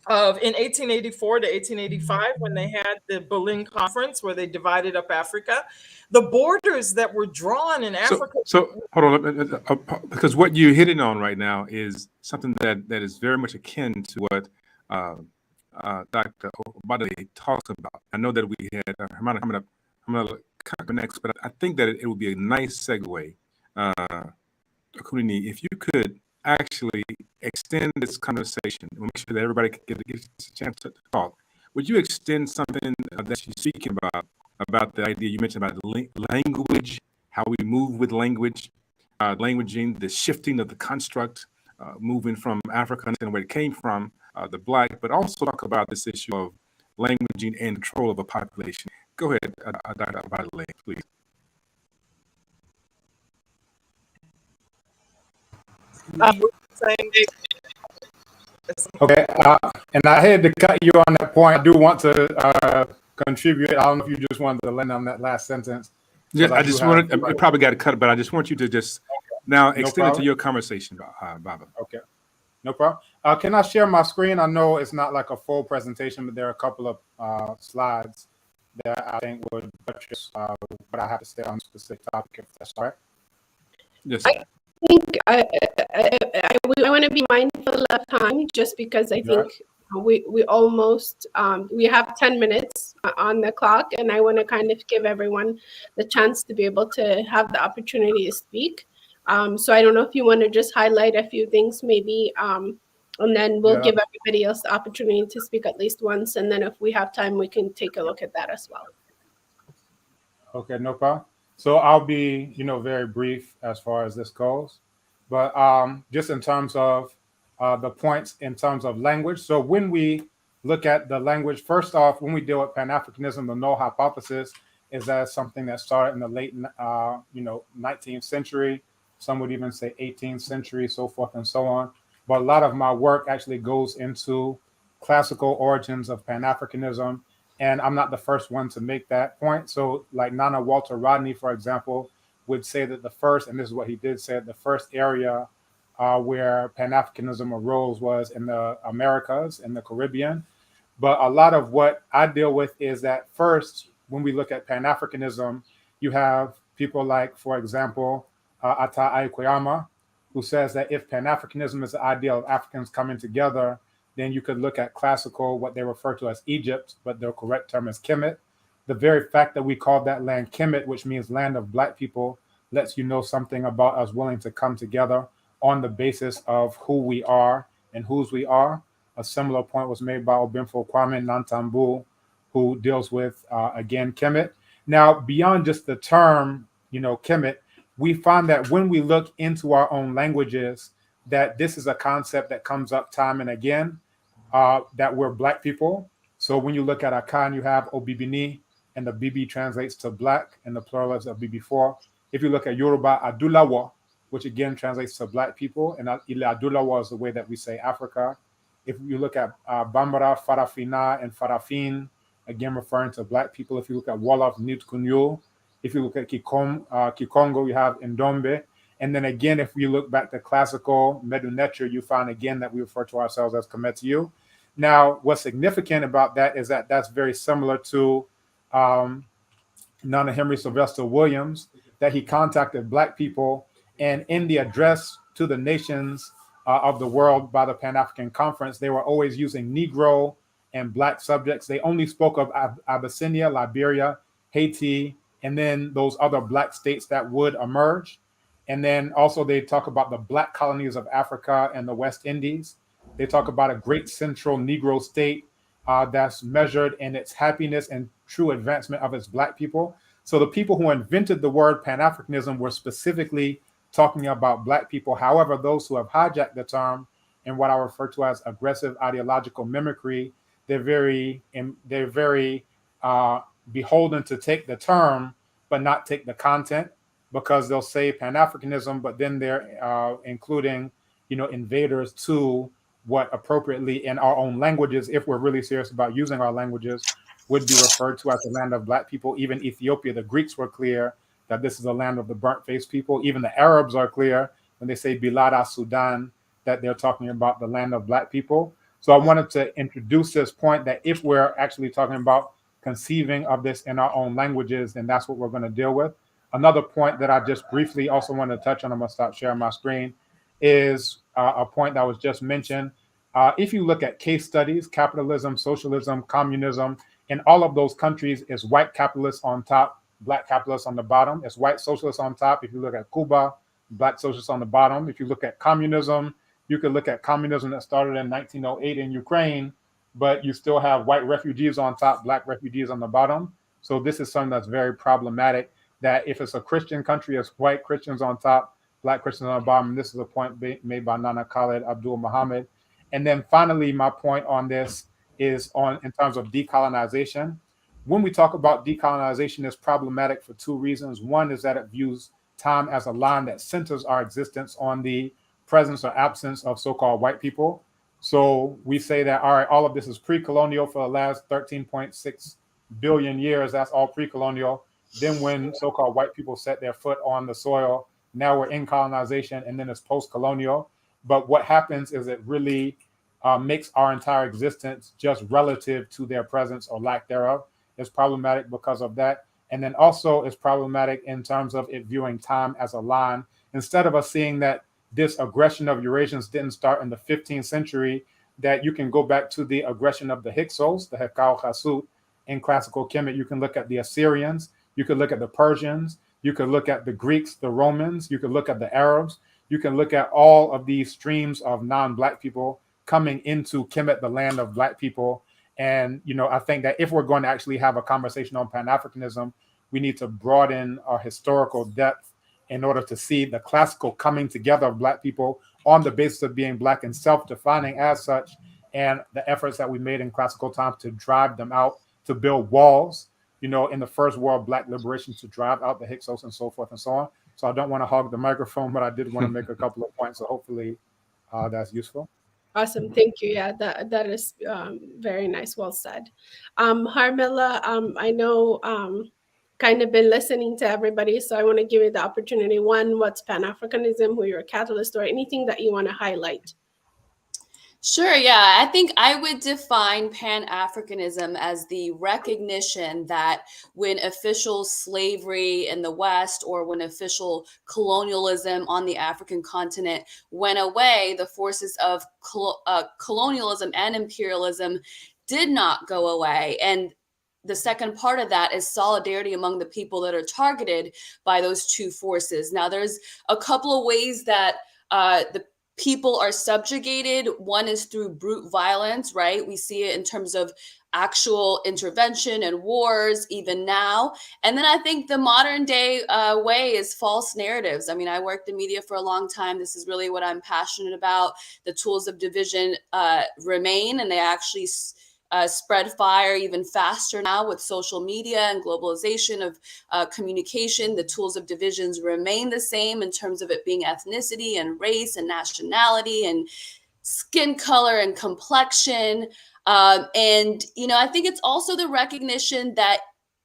[SPEAKER 11] of, in 1884 to 1885, when they had the Berlin Conference where they divided up Africa, the borders that were drawn in Africa.
[SPEAKER 9] So hold on, because what you're hitting on right now is something that is very much akin to what Dr. Obadale talks about. I know that we had Hermana coming up. I'm going to come next, but I think that it would be a nice segue, Akunini, if you could actually extend this conversation and make sure that everybody get a chance to talk. Would you extend something that she's speaking about the idea you mentioned about language, how we move with language, languaging, the shifting of the construct, moving from Africa and where it came from, the Black, but also talk about this issue of languaging and control of a population. Go ahead, Dr. Abadale, please.
[SPEAKER 13] Okay, and I had to cut you on that point. I do want to contribute. I don't know if you just wanted to land on that last sentence.
[SPEAKER 9] Yeah, I just wanted, I probably got to cut it, but I just want you to just now extend it to your conversation, Baba.
[SPEAKER 13] Okay, no problem. Can I share my screen? I know it's not like a full presentation, but there are a couple of slides that I think would buttress what I have to say on a specific topic, if that's all right.
[SPEAKER 9] Yes.
[SPEAKER 8] I think I want to be mindful of time, just because I think we almost we have 10 minutes on the clock, and I want to kind of give everyone the chance to be able to have the opportunity to speak. So I don't know if you want to just highlight a few things, maybe And then we'll
[SPEAKER 13] Yeah.
[SPEAKER 8] give everybody else the opportunity to speak at least once. And then if we have time, we can take a look at that as well.
[SPEAKER 13] Okay, no problem. So I'll be, very brief as far as this goes, but just in terms of the points in terms of language. So when we look at the language, first off, when we deal with Pan-Africanism, the null hypothesis is that something that started in the late, 19th century. Some would even say 18th century, so forth and so on. But a lot of my work actually goes into classical origins of Pan-Africanism. And I'm not the first one to make that point. So like Nana Walter Rodney, for example, would say that the first, and this is what he did say, the first area where Pan-Africanism arose was in the Americas, in the Caribbean. But a lot of what I deal with is that first, when we look at Pan-Africanism, you have people like, for example, Ata Aikuyama, who says that if Pan-Africanism is the idea of Africans coming together, then you could look at classical, what they refer to as Egypt, but their correct term is Kemet. The very fact that we call that land Kemet, which means land of Black people, lets you know something about us willing to come together on the basis of who we are and whose we are. A similar point was made by Obinfo Kwame Nantambu, who deals with, again, Kemet. Now, beyond just the term, Kemet, we find that when we look into our own languages, that this is a concept that comes up time and again, that we're Black people. So when you look at Akan, you have Obibini, and the Bibi translates to Black, and the plural is of Bibi4. If you look at Yoruba, Adulawa, which again translates to Black people, and Ile Adulawa is the way that we say Africa. If you look at Bambara, Farafina, and Farafin, again referring to Black people. If you look at Wolof, Nutkunyo. If you look at Kikongo, you have Ndombe. And then again, if we look back to classical Medu-Neter, you find again that we refer to ourselves as Kemetiu. Now, what's significant about that is that that's very similar to Nana Henry Sylvester Williams, that he contacted Black people, and in the address to the nations of the world by the Pan-African Conference, they were always using Negro and Black subjects. They only spoke of Abyssinia, Liberia, Haiti, and then those other Black states that would emerge. And then also they talk about the Black colonies of Africa and the West Indies. They talk about a great central Negro state that's measured in its happiness and true advancement of its Black people. So the people who invented the word Pan-Africanism were specifically talking about Black people. However, those who have hijacked the term and what I refer to as aggressive ideological mimicry, they're very beholden to take the term but not take the content, because they'll say Pan-Africanism, but then they're including, invaders to what appropriately in our own languages, if we're really serious about using our languages, would be referred to as the land of Black people. Even Ethiopia, the Greeks were clear that this is the land of the burnt-faced people. Even the Arabs are clear when they say Bilada Sudan, that they're talking about the land of Black people. So I wanted to introduce this point that if we're actually talking about conceiving of this in our own languages, then that's what we're going to deal with. Another point that I just briefly also want to touch on, I'm going to stop sharing my screen, is a point that was just mentioned. If you look at case studies, capitalism, socialism, communism, in all of those countries, it's white capitalists on top, Black capitalists on the bottom. It's white socialists on top. If you look at Cuba, Black socialists on the bottom. If you look at communism, you could look at communism that started in 1908 in Ukraine, but you still have white refugees on top, Black refugees on the bottom. So this is something that's very problematic, that if it's a Christian country, it's white Christians on top, Black Christians on the bottom. And this is a point made by Nana Khaled Abdul Muhammad. And then finally, my point on this is in terms of decolonization. When we talk about decolonization, it's problematic for two reasons. One is that it views time as a line that centers our existence on the presence or absence of so-called white people. So we say that, all right, all of this is pre-colonial for the last 13.6 billion years. That's all pre-colonial. Then when so-called white people set their foot on the soil, now we're in colonization, and then it's post-colonial. But what happens is it really makes our entire existence just relative to their presence or lack thereof. It's problematic because of that. And then also it's problematic in terms of it viewing time as a line. Instead of us seeing that this aggression of Eurasians didn't start in the 15th century, that you can go back to the aggression of the Hyksos, the Hekau Chasut, in classical Kemet. You can look at the Assyrians, you could look at the Persians, you could look at the Greeks, the Romans, you could look at the Arabs, you can look at all of these streams of non-Black people coming into Kemet, the land of Black people. And, I think that if we're going to actually have a conversation on Pan-Africanism, we need to broaden our historical depth in order to see the classical coming together of Black people on the basis of being Black and self-defining as such, and the efforts that we made in classical times to drive them out, to build walls, in the first war of Black liberation, to drive out the Hyksos and so forth and so on. So I don't want to hog the microphone, but I did want to make a couple of points. So hopefully that's useful.
[SPEAKER 8] Awesome, thank you. Yeah, that is very nice. Well said. Harmila, I know kind of been listening to everybody, so I want to give you the opportunity. One, what's Pan-Africanism, who you're a catalyst, or anything that you want to highlight?
[SPEAKER 12] Sure, yeah. I think I would define Pan-Africanism as the recognition that when official slavery in the West or when official colonialism on the African continent went away, the forces of colonialism and imperialism did not go away. And the second part of that is solidarity among the people that are targeted by those two forces. Now, there's a couple of ways that the people are subjugated. One is through brute violence, right? We see it in terms of actual intervention and wars, even now. And then I think the modern day way is false narratives. I mean, I worked in media for a long time. This is really what I'm passionate about. The tools of division remain, and they actually spread fire even faster now with social media and globalization of communication. The tools of divisions remain the same in terms of it being ethnicity and race and nationality and skin color and complexion. And, I think it's also the recognition that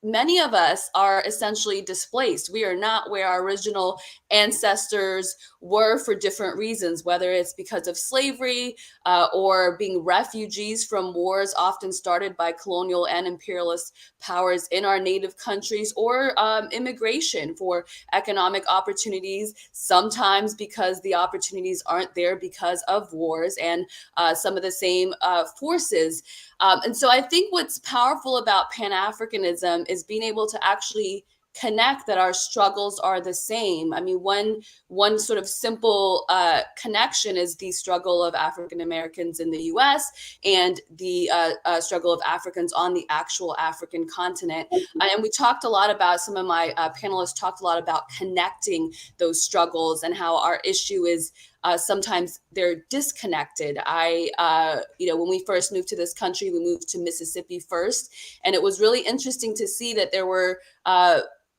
[SPEAKER 12] many of us are essentially displaced. We are not where our original ancestors were for different reasons, whether it's because of slavery or being refugees from wars often started by colonial and imperialist powers in our native countries, or immigration for economic opportunities, sometimes because the opportunities aren't there because of wars and some of the same forces. And so I think what's powerful about Pan-Africanism is being able to actually connect that our struggles are the same. I mean, one sort of simple connection is the struggle of African Americans in the US and the struggle of Africans on the actual African continent. And we talked a lot about, some of my panelists talked a lot about connecting those struggles and how our issue is sometimes they're disconnected. When we first moved to this country, we moved to Mississippi first. And it was really interesting to see that there were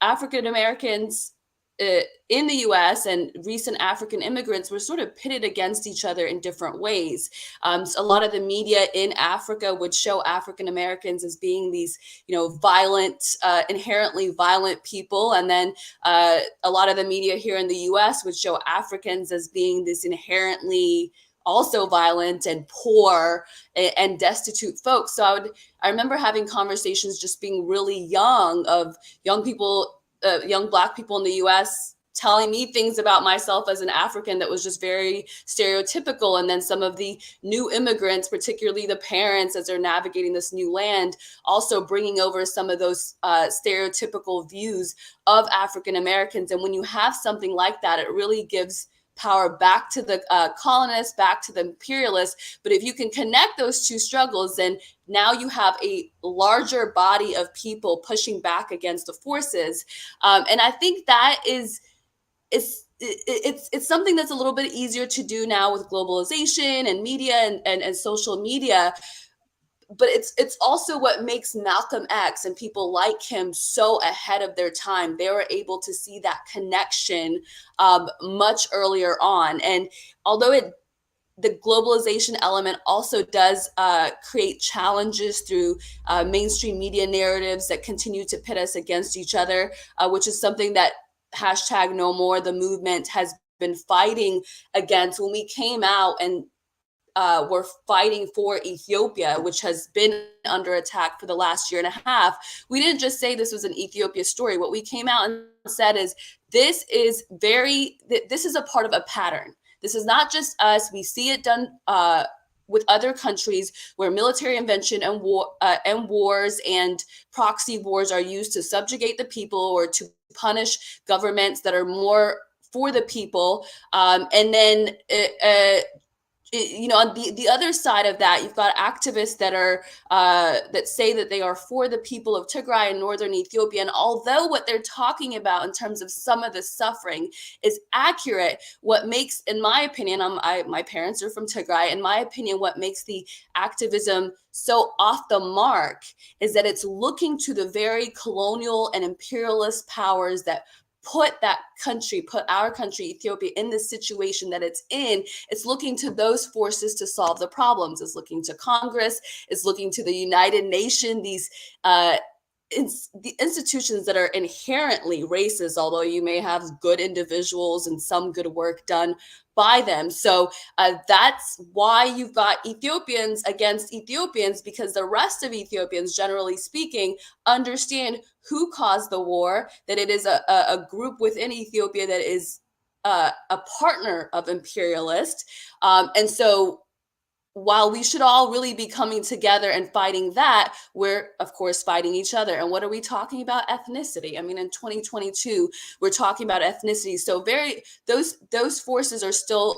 [SPEAKER 12] African Americans in the US and recent African immigrants were sort of pitted against each other in different ways. So a lot of the media in Africa would show African Americans as being these, violent, inherently violent people. And then a lot of the media here in the US would show Africans as being this inherently also violent and poor and destitute folks. So I remember having conversations just being really young of young people, young Black people in the US telling me things about myself as an African that was just very stereotypical. And then some of the new immigrants, particularly the parents as they're navigating this new land, also bringing over some of those stereotypical views of African Americans. And when you have something like that, it really gives power back to the colonists, back to the imperialists. But if you can connect those two struggles, then now you have a larger body of people pushing back against the forces. And I think that it's something that's a little bit easier to do now with globalization and media and social media. But it's also what makes Malcolm X and people like him so ahead of their time. They were able to see that connection much earlier on. And although the globalization element also does create challenges through mainstream media narratives that continue to pit us against each other, which is something that #NoMore, the movement, has been fighting against. When we came out and were fighting for Ethiopia, which has been under attack for the last year and a half, we didn't just say this was an Ethiopia story. What we came out and said is this is a part of a pattern. This is not just us. We see it done with other countries where military intervention and wars and proxy wars are used to subjugate the people or to punish governments that are more for the people, and then on the other side of that, you've got activists that are that say that they are for the people of Tigray and northern Ethiopia. And although what they're talking about in terms of some of the suffering is accurate, what makes, in my opinion, my parents are from Tigray. In my opinion, what makes the activism so off the mark is that it's looking to the very colonial and imperialist powers that put our country, Ethiopia, in the situation that it's in. It's looking to those forces to solve the problems. It's looking to Congress. It's looking to the United Nations, these the institutions that are inherently racist, although you may have good individuals and some good work done by them. So that's why you've got Ethiopians against Ethiopians, because the rest of Ethiopians, generally speaking, understand who caused the war, that it is a group within Ethiopia that is a partner of imperialists. And so while we should all really be coming together and fighting that, we're of course fighting each other. And what are we talking about? Ethnicity. I mean, in 2022, we're talking about ethnicity. So those forces are still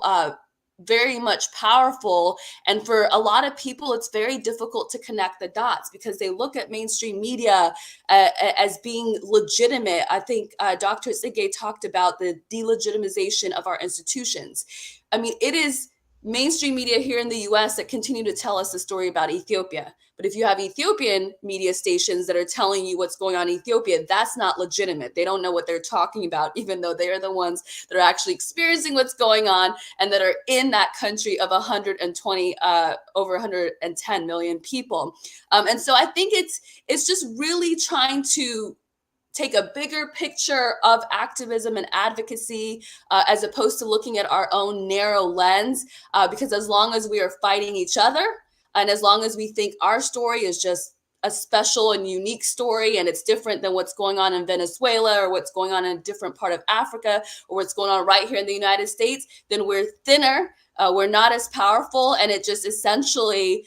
[SPEAKER 12] very much powerful. And for a lot of people, it's very difficult to connect the dots because they look at mainstream media as being legitimate. I think Dr. Sige talked about the delegitimization of our institutions. I mean, it is mainstream media here in the US that continue to tell us the story about Ethiopia. But if you have Ethiopian media stations that are telling you what's going on in Ethiopia, that's not legitimate. They don't know what they're talking about, even though they are the ones that are actually experiencing what's going on and that are in that country of over 110 million people. And so I think it's just really trying to take a bigger picture of activism and advocacy as opposed to looking at our own narrow lens, because as long as we are fighting each other and as long as we think our story is just a special and unique story and it's different than what's going on in Venezuela or what's going on in a different part of Africa or what's going on right here in the United States, then we're thinner, we're not as powerful, and it just essentially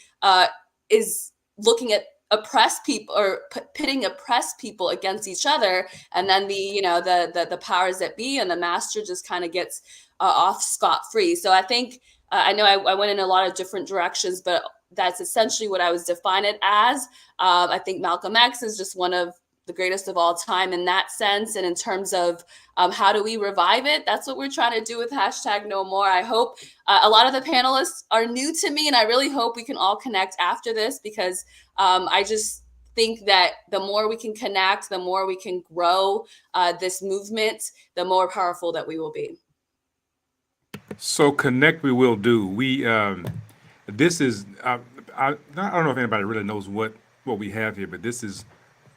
[SPEAKER 12] is looking at oppressed people or pitting oppressed people against each other, and then the powers that be and the master just kind of gets off scot-free. So I think I know I went in a lot of different directions, but that's essentially what I was defining it as. I think Malcolm X is just one of the greatest of all time in that sense. And in terms of how do we revive it, that's what we're trying to do with #NoMore. I hope a lot of the panelists are new to me, and I really hope we can all connect after this, because I just think that the more we can connect, the more we can grow this movement, the more powerful that we will be.
[SPEAKER 9] So connect we will do. This is, I don't know if anybody really knows what we have here, but this is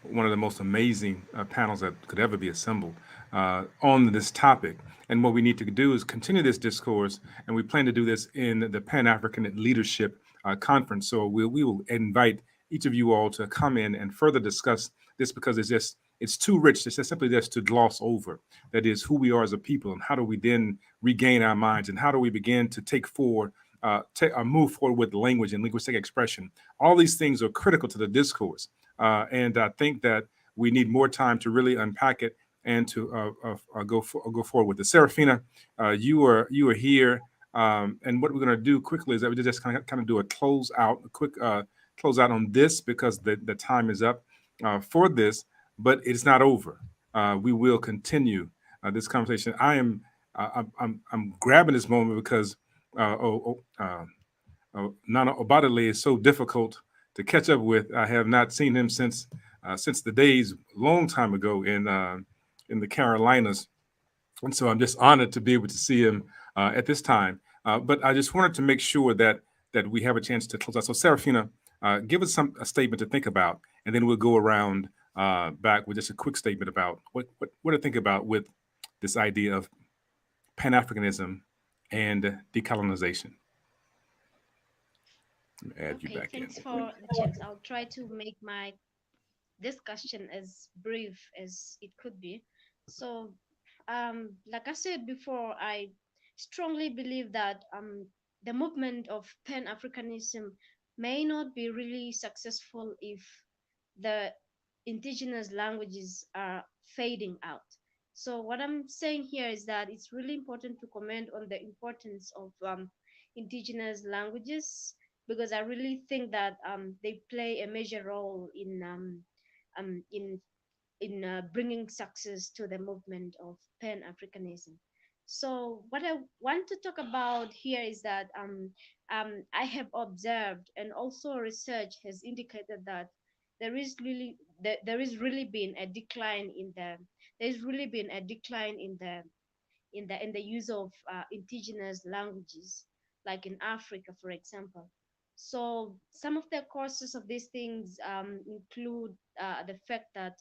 [SPEAKER 9] one of the most amazing panels that could ever be assembled on this topic. And what we need to do is continue this discourse, and we plan to do this in the Pan-African Leadership Conference. So we will invite each of you all to come in and further discuss this, because it's too rich. It's just simply just to gloss over. That is who we are as a people, and how do we then regain our minds, and how do we begin to move forward with language and linguistic expression. All these things are critical to the discourse. And I think that we need more time to really unpack it and to go forward with it. Serafina, you are here, and what we're going to do quickly is that we just kind of do a quick close out on this, because the time is up for this, but it's not over. We will continue this conversation. I'm grabbing this moment because Nana Obadale is so difficult to catch up with. I have not seen him since the days long time ago in the Carolinas, and so I'm just honored to be able to see him at this time. But I just wanted to make sure that we have a chance to close out. So Serafina, give us a statement to think about, and then we'll go around back with just a quick statement about what to think about with this idea of Pan-Africanism and decolonization. Add you back
[SPEAKER 14] thanks
[SPEAKER 9] in.
[SPEAKER 14] for the chance. I'll try to make my discussion as brief as it could be. So, like I said before, I strongly believe that the movement of Pan-Africanism may not be really successful if the indigenous languages are fading out. So what I'm saying here is that it's really important to comment on the importance of indigenous languages, because I really think that they play a major role in um, in bringing success to the movement of Pan-Africanism. So what I want to talk about here is that I have observed, and also research has indicated that there is really been a decline in the use of indigenous languages, like in Africa, for example. So some of the causes of these things include the fact that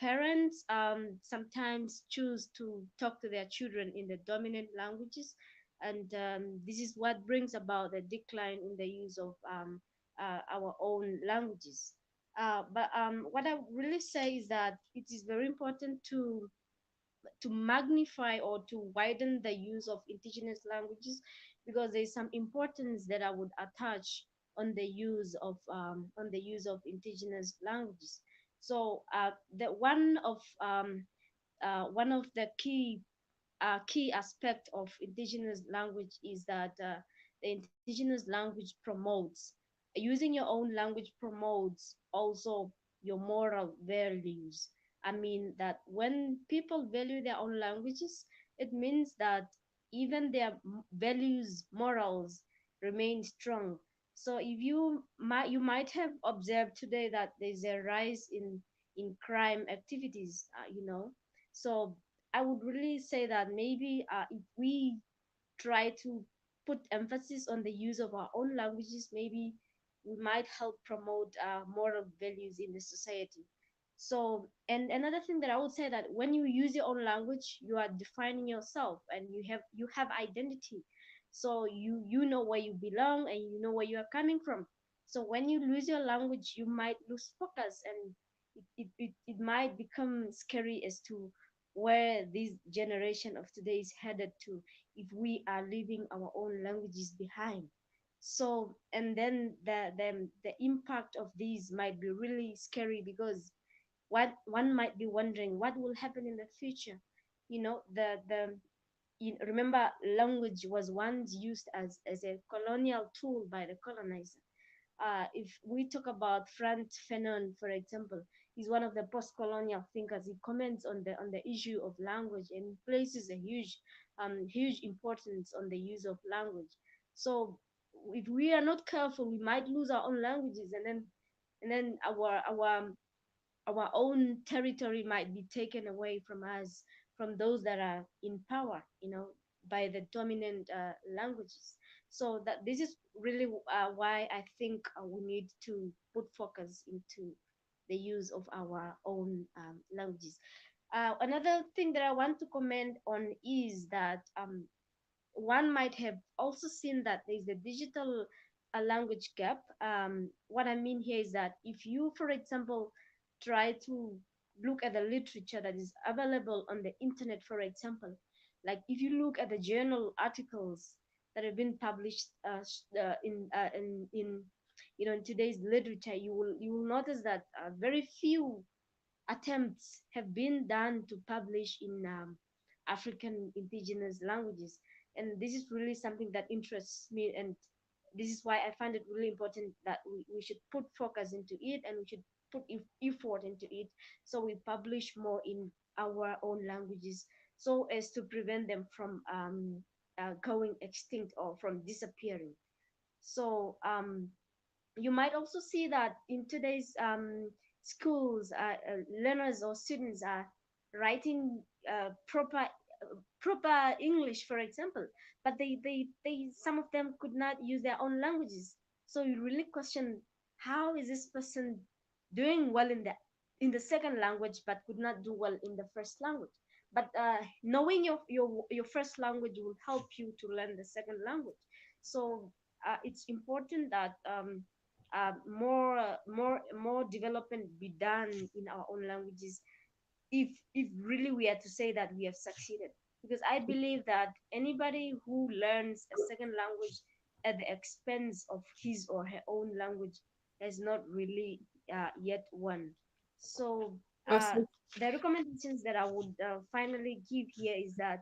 [SPEAKER 14] parents sometimes choose to talk to their children in the dominant languages, and this is what brings about the decline in the use of our own languages. But what I really say is that it is very important to magnify or to widen the use of indigenous languages, because there's some importance that I would attach on the use of indigenous languages. So the one of the key aspect of indigenous language is that the indigenous language promotes using your own language promotes also your moral values. I mean that when people value their own languages, it means that even their values, morals remain strong. So if you might have observed today that there's a rise in crime activities, so I would really say that maybe if we try to put emphasis on the use of our own languages, maybe we might help promote moral values in the society. So, and another thing that I would say, that when you use your own language, you are defining yourself, and you have identity. So you know where you belong, and you know where you are coming from. So when you lose your language, you might lose focus, and it might become scary as to where this generation of today is headed to if we are leaving our own languages behind. So, and then the impact of these might be really scary, because what one might be wondering what will happen in the future. Remember, language was once used as a colonial tool by the colonizer. If we talk about Frantz Fanon, for example, he's one of the post-colonial thinkers. He comments on the issue of language, and places a huge importance on the use of language. So if we are not careful, we might lose our own languages, and then our own territory might be taken away from us, from those that are in power, by the dominant languages. So that this is really why I think we need to put focus into the use of our own languages. Another thing that I want to comment on is that one might have also seen that there's a digital language gap. What I mean here is that if you, for example, try to look at the literature that is available on the internet, for example, like if you look at the journal articles that have been published in today's literature, you will notice that very few attempts have been done to publish in African indigenous languages. And this is really something that interests me. And this is why I find it really important that we should put focus into it, and we should put effort into it, so we publish more in our own languages, so as to prevent them from going extinct or from disappearing. So you might also see that in today's schools, learners or students are writing proper English, for example, but they some of them could not use their own languages. So you really question, how is this person doing well in the second language but could not do well in the first language? But knowing your first language will help you to learn the second language. So it's important that more development be done in our own languages, if really we are to say that we have succeeded. Because I believe that anybody who learns a second language at the expense of his or her own language has not really yet won. So
[SPEAKER 8] Awesome.
[SPEAKER 14] the recommendations that I would finally give here is that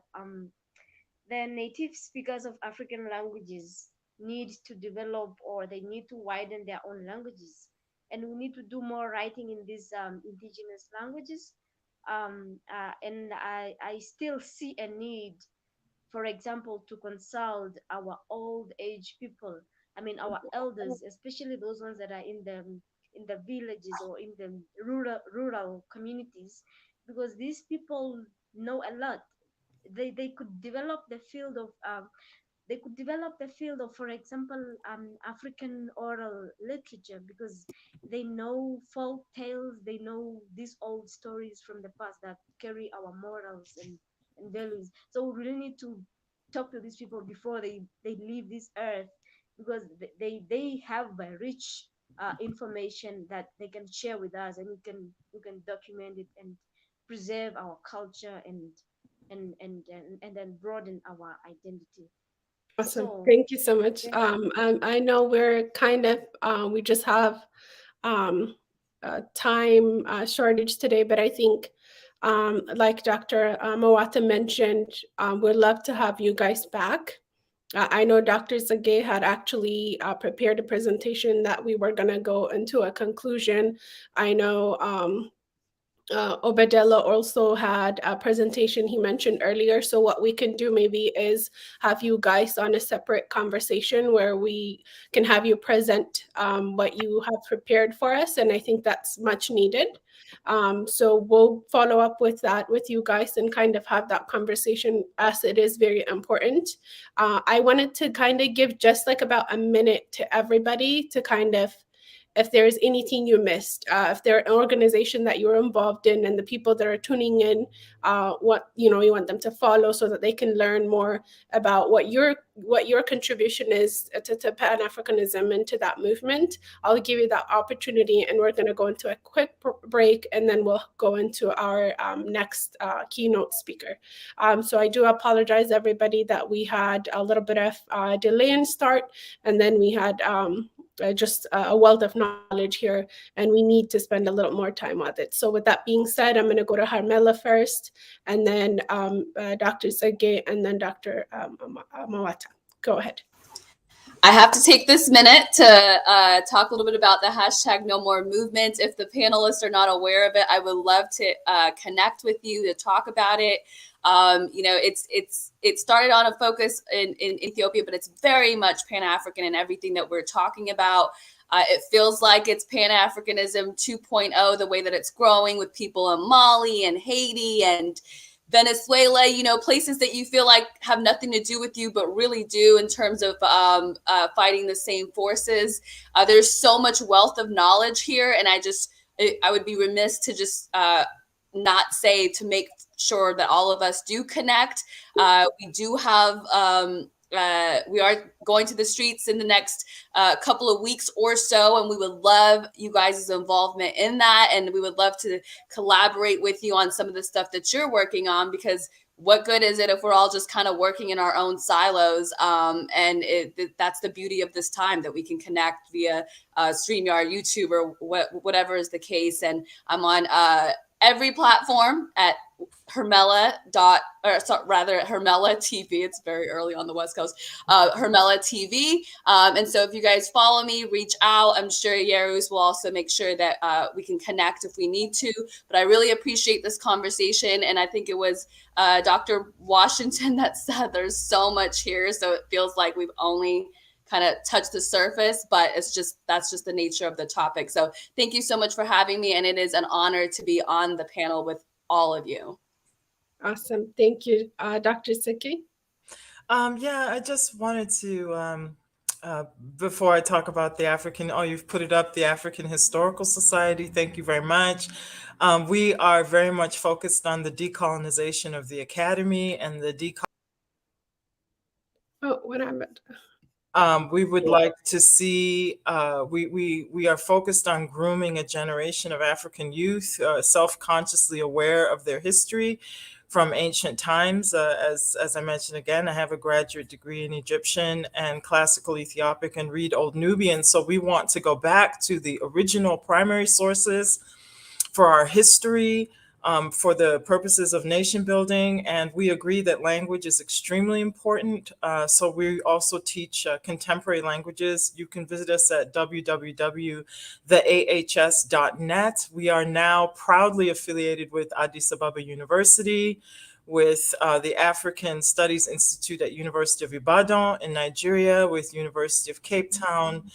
[SPEAKER 14] the native speakers of African languages need to develop, or they need to widen their own languages. And we need to do more writing in these indigenous languages. And I still see a need, for example, to consult our old age people. I mean, our elders, especially those ones that are in the villages or in the rural communities, because these people know a lot. They could develop the field of for example, African oral literature, because they know folk tales, they know these old stories from the past that carry our morals and values. So we really need to talk to these people before they leave this earth, because they have a rich information that they can share with us, and we can document it and preserve our culture and then broaden our identity.
[SPEAKER 8] Awesome.
[SPEAKER 14] So,
[SPEAKER 8] Thank you so much.
[SPEAKER 14] yeah.
[SPEAKER 8] I know we're kind of, we just have time shortage today, but I think, like Dr. Mawata mentioned, we'd love to have you guys back. I know Dr. Zagay had actually prepared a presentation that we were going to go into a conclusion. I know Obadella also had a presentation he mentioned earlier. So what we can do maybe is have you guys on a separate conversation where we can have you present what you have prepared for us. And I think that's much needed. So we'll follow up with that with you guys and kind of have that conversation, as it is very important. I wanted to kind of give just like about a minute to everybody to kind of, if there's anything you missed, if there's an organization that you're involved in and the people that are tuning in, what you want them to follow so that they can learn more about what your contribution is to Pan-Africanism and to that movement. I'll give you that opportunity, and we're going to go into a quick break, and then we'll go into our next keynote speaker. So I do apologize, everybody, that we had a little bit of delay in start, and then we had just a wealth of knowledge here, and we need to spend a little more time with it. So with that being said, I'm going to go to Harmela first, and then Dr. Zagay, and then Dr. Mawata. Go ahead.
[SPEAKER 12] I have to take this minute to talk a little bit about the hashtag No More Movement. If the panelists are not aware of it, I would love to connect with you to talk about it. It started on a focus in Ethiopia, but it's very much Pan-African in everything that we're talking about. It feels like it's Pan-Africanism 2.0, the way that it's growing with people in Mali and Haiti and Venezuela, places that you feel like have nothing to do with you, but really do in terms of fighting the same forces. There's so much wealth of knowledge here. And I would be remiss to just not say, to make sure that all of us do connect. We do have, we are going to the streets in the next couple of weeks or so, and we would love you guys' involvement in that. And we would love to collaborate with you on some of the stuff that you're working on, because what good is it if we're all just kind of working in our own silos? And that's the beauty of this time, that we can connect via StreamYard, YouTube, or whatever is the case. And I'm on every platform at Hermela TV. It's very early on the West Coast. Hermela TV. And so if you guys follow me, reach out. I'm sure Yerus will also make sure that we can connect if we need to. But I really appreciate this conversation. And I think it was Dr. Washington that said there's so much here. So it feels like we've only kind of touch the surface, but that's just the nature of the topic. So thank you so much for having me. And it is an honor to be on the panel with all of you.
[SPEAKER 8] Awesome. Thank you. Dr. Zagay?
[SPEAKER 11] Yeah, I just wanted to, before I talk about the you've put it up, the African Historical Society. Thank you very much. We are very much focused on the decolonization of the academy and the we would like to see, we are focused on grooming a generation of African youth, self-consciously aware of their history from ancient times. As I mentioned again, I have a graduate degree in Egyptian and classical Ethiopic and read Old Nubian. So we want to go back to the original primary sources for our history, for the purposes of nation building. And we agree that language is extremely important. So we also teach contemporary languages. You can visit us at www.theahs.net. We are now proudly affiliated with Addis Ababa University, with the African Studies Institute at University of Ibadan in Nigeria, with University of Cape Town,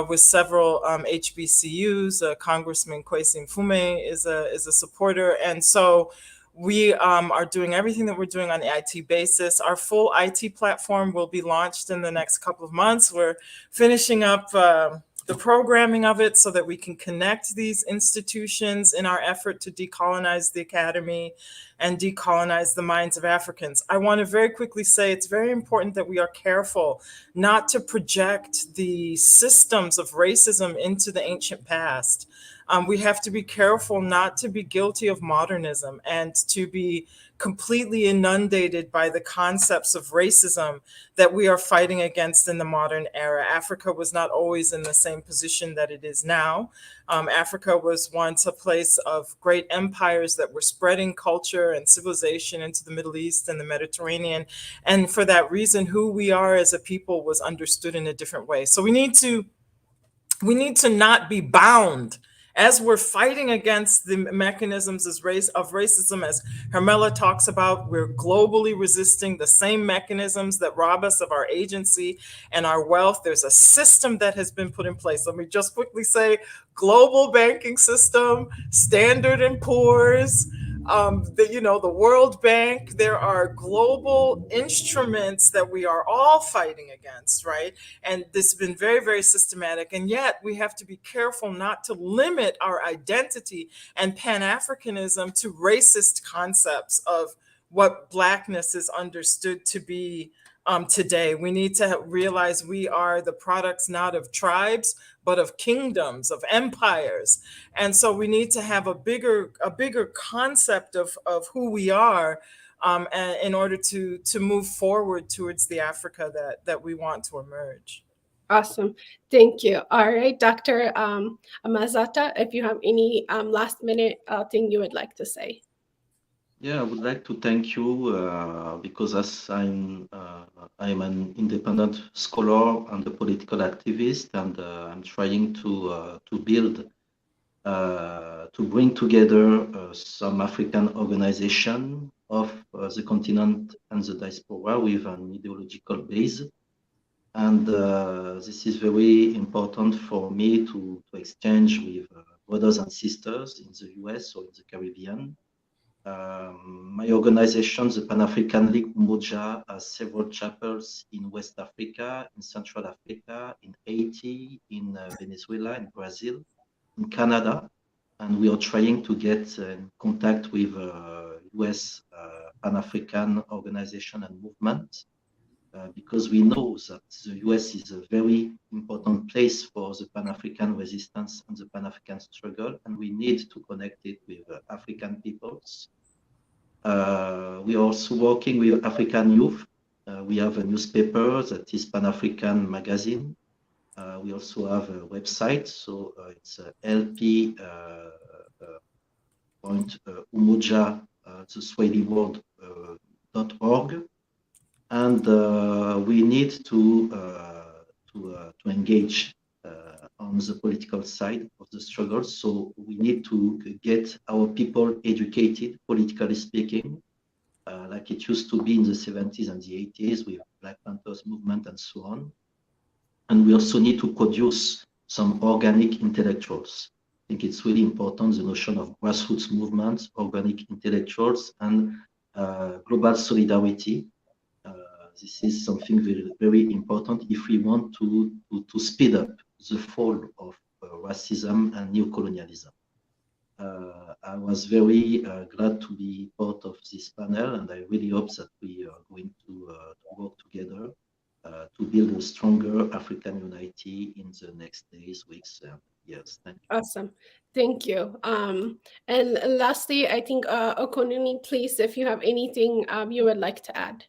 [SPEAKER 11] with several HBCUs. Congressman Kwesi Mfume is a supporter. And so we are doing everything that we're doing on the IT basis. Our full IT platform will be launched in the next couple of months. We're finishing up the programming of it so that we can connect these institutions in our effort to decolonize the academy and decolonize the minds of Africans. I want to very quickly say it's very important that we are careful not to project the systems of racism into the ancient past. We have to be careful not to be guilty of modernism and to be completely inundated by the concepts of racism that we are fighting against in the modern era. Africa was not always in the same position that it is now. Africa was once a place of great empires that were spreading culture and civilization into the Middle East and the Mediterranean. And for that reason, who we are as a people was understood in a different way. So we need to not be bound as we're fighting against the mechanisms of racism, as Hermela talks about. We're globally resisting the same mechanisms that rob us of our agency and our wealth. There's a system that has been put in place. Let me just quickly say, global banking system, Standard & Poor's, the World Bank. There are global instruments that we are all fighting against, right? And this has been very, very systematic. And yet we have to be careful not to limit our identity and Pan-Africanism to racist concepts of what Blackness is understood to be today. We need to realize we are the products not of tribes, but of kingdoms, of empires. And so we need to have a bigger concept of who we are in order to move forward towards the Africa that we want to emerge.
[SPEAKER 8] Awesome. Thank you. All right, Dr. Amazata, if you have any last minute thing you would like to say.
[SPEAKER 10] Yeah, I would like to thank you because as I'm an independent scholar and a political activist, and I'm trying to build, to bring together some African organization of the continent and the diaspora with an ideological base. And this is very important for me to exchange with brothers and sisters in the US or in the Caribbean. My organization, the Pan-African League Umoja, has several chapters in West Africa, in Central Africa, in Haiti, in Venezuela, in Brazil, in Canada. And we are trying to get in contact with US Pan-African organization and movement because we know that the US is a very important place for the Pan-African resistance and the Pan-African struggle, and we need to connect it with African peoples. We are also working with African youth. We have a newspaper that is Pan-African Magazine. We also have a website, so it's lp.umoja, the Swahili word, .org. And we need to engage on the political side of the struggle. So we need to get our people educated, politically speaking, like it used to be in the 70s and the 80s with Black Panthers movement and so on. And we also need to produce some organic intellectuals. I think it's really important, the notion of grassroots movements, organic intellectuals, and global solidarity. This is something very, very important if we want to speed up the fall of racism and neocolonialism. I was very glad to be part of this panel, and I really hope that we are going to work together to build a stronger African unity in the next days, weeks, and years. Thank you.
[SPEAKER 8] Awesome. Thank you. And lastly, I think, Okonini, please, if you have anything you would like to add.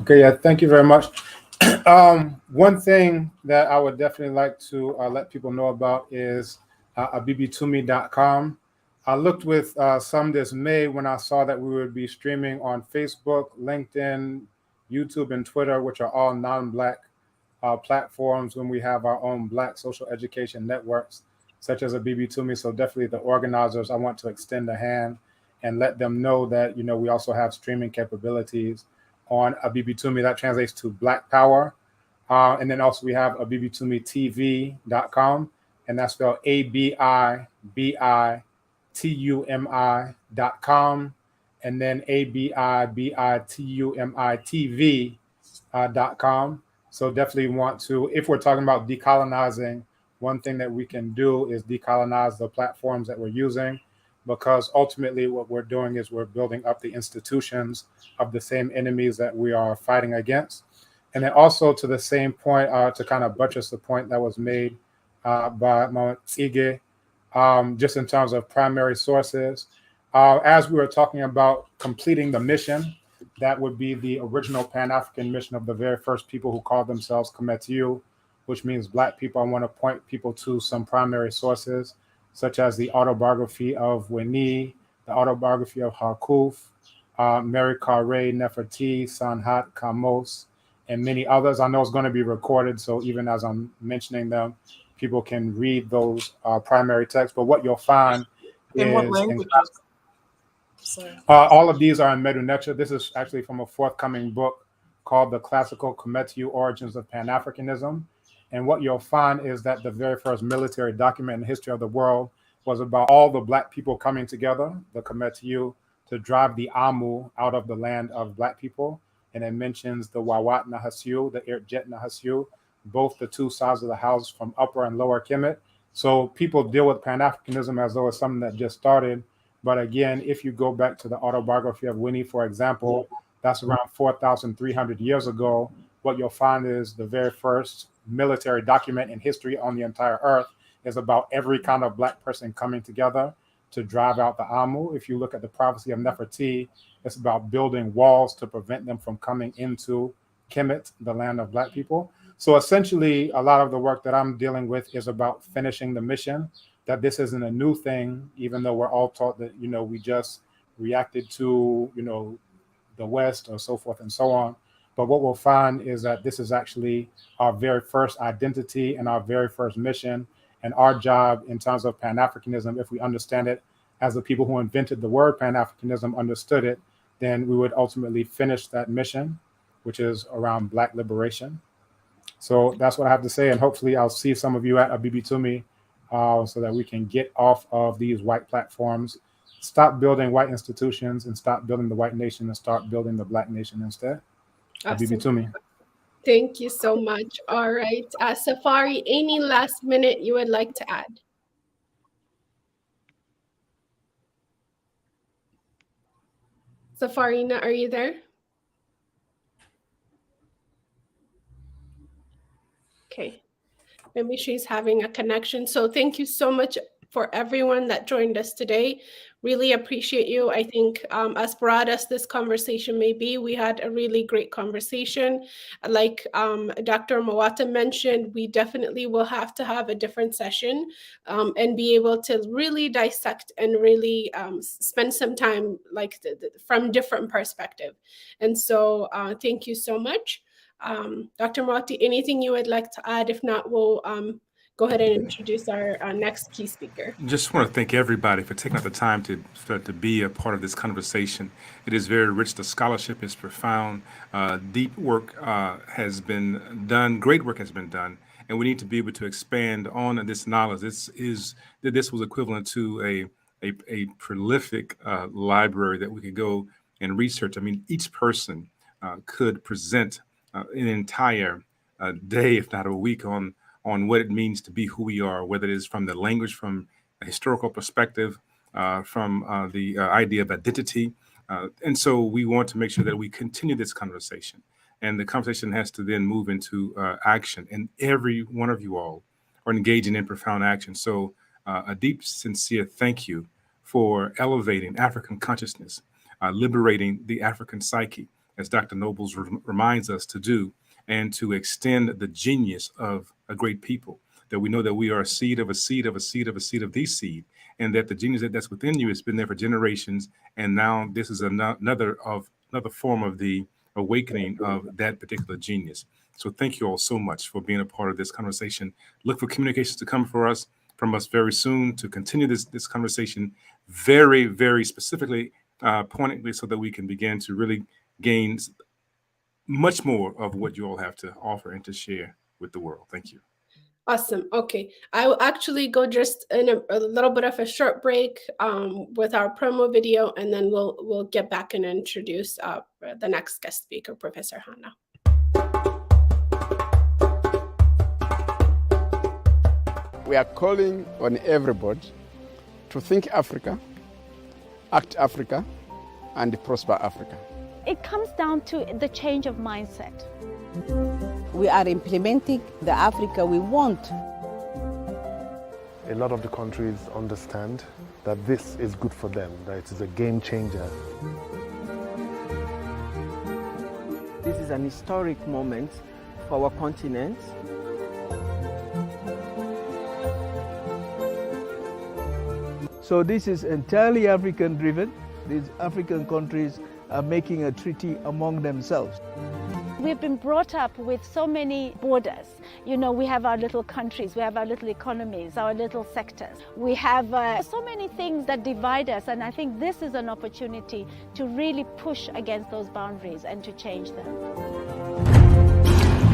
[SPEAKER 13] Okay, yeah, thank you very much. One thing that I would definitely like to let people know about is abibitumi.com. I looked with some dismay when I saw that we would be streaming on Facebook, LinkedIn, YouTube, and Twitter, which are all non-Black platforms, when we have our own Black social education networks, such as Abibitumi. So definitely the organizers, I want to extend a hand and let them know that, we also have streaming capabilities on Abibitumi. That translates to Black Power. And then also we have abibitumitv.com, and that's spelled ABIBITUMI.com, and then ABIBITUMITV.com. So definitely want to, if we're talking about decolonizing, one thing that we can do is decolonize the platforms that we're using, because ultimately what we're doing is we're building up the institutions of the same enemies that we are fighting against. And then also to the same point, to kind of buttress the point that was made by Mount Ige, just in terms of primary sources. As we were talking about completing the mission, that would be the original Pan-African mission of the very first people who called themselves Kemetiu, which means Black people. I want to point people to some primary sources, such as the autobiography of Winnie, the autobiography of Harkuf, Mary Carre, Nefertiti, Sanhat, Kamos, and many others. I know it's going to be recorded, so even as I'm mentioning them, people can read those primary texts. But what you'll find
[SPEAKER 11] in what
[SPEAKER 13] is
[SPEAKER 11] languages?
[SPEAKER 13] all of these are in Medu Neter. This is actually from a forthcoming book called The Classical Kemetiu Origins of Pan-Africanism. And what you'll find is that the very first military document in the history of the world was about all the Black people coming together, the Kemetiu, to drive the Amu out of the land of Black people. And it mentions the Wawat Nahasiu, the Irjet Nahasiu, both the two sides of the house from Upper and Lower Kemet. So people deal with Pan-Africanism as though it's something that just started. But again, if you go back to the autobiography of Winnie, for example, that's around 4,300 years ago. What you'll find is the very first military document in history on the entire earth is about every kind of Black person coming together to drive out the Amu. If you look at the prophecy of Nefertiti, it's about building walls to prevent them from coming into Kemet, the land of Black people. So essentially, a lot of the work that I'm dealing with is about finishing the mission, that this isn't a new thing, even though we're all taught that, we just reacted to, the West or so forth and so on. But what we'll find is that this is actually our very first identity and our very first mission. And our job in terms of Pan-Africanism, if we understand it as the people who invented the word Pan-Africanism understood it, then we would ultimately finish that mission, which is around Black liberation. So that's what I have to say. And hopefully I'll see some of you at Abibitumi so that we can get off of these white platforms, stop building white institutions and stop building the white nation and start building the Black nation instead. Abibitumi.
[SPEAKER 8] Thank you so much. All right. Safari, any last minute you would like to add? Safarina, are you there? Okay. Maybe she's having a connection. So thank you so much for everyone that joined us today. Really appreciate you. I think as broad as this conversation may be, we had a really great conversation. Like Dr. Mawata mentioned, we definitely will have to have a different session and be able to really dissect and really spend some time from different perspective. And so thank you so much. Dr. Mawati, anything you would like to add? If not, we'll go ahead and introduce our next key speaker.
[SPEAKER 9] Just want to thank everybody for taking out the time to be a part of this conversation. It is very rich. The scholarship is profound. Deep work has been done. Great work has been done. And we need to be able to expand on this knowledge. This was equivalent to a prolific library that we could go and research. I mean, each person could present an entire day, if not a week, on what it means to be who we are, whether it is from the language, from a historical perspective, from the idea of identity. And so we want to make sure that we continue this conversation. And the conversation has to then move into action. And every one of you all are engaging in profound action. So a deep, sincere thank you for elevating African consciousness, liberating the African psyche, as Dr. Nobles reminds us to do, and to extend the genius of a great people. That we know that we are a seed of a seed of a seed of a seed of the seed, and that the genius that's within you has been there for generations. And now this is another form of the awakening of that particular genius. So thank you all so much for being a part of this conversation. Look for communications to come from us very soon to continue this conversation very, very specifically, pointedly, so that we can begin to really gain much more of what you all have to offer and to share with the world. Thank you.
[SPEAKER 8] Awesome. Okay, I will actually go just in a little bit of a short break with our promo video, and then we'll get back and introduce the next guest speaker, Professor Hanna.
[SPEAKER 1] We are calling on everybody to think Africa, act Africa, and prosper Africa.
[SPEAKER 2] It comes down to the change of mindset.
[SPEAKER 3] We are implementing the Africa we want.
[SPEAKER 4] A lot of the countries understand that this is good for them, that it is a game changer.
[SPEAKER 5] This is an historic moment for our continent.
[SPEAKER 6] So this is entirely African driven. These African countries are making a treaty among themselves.
[SPEAKER 2] We've been brought up with so many borders. You know, we have our little countries, we have our little economies, our little sectors. We have so many things that divide us, and I think this is an opportunity to really push against those boundaries and to change them.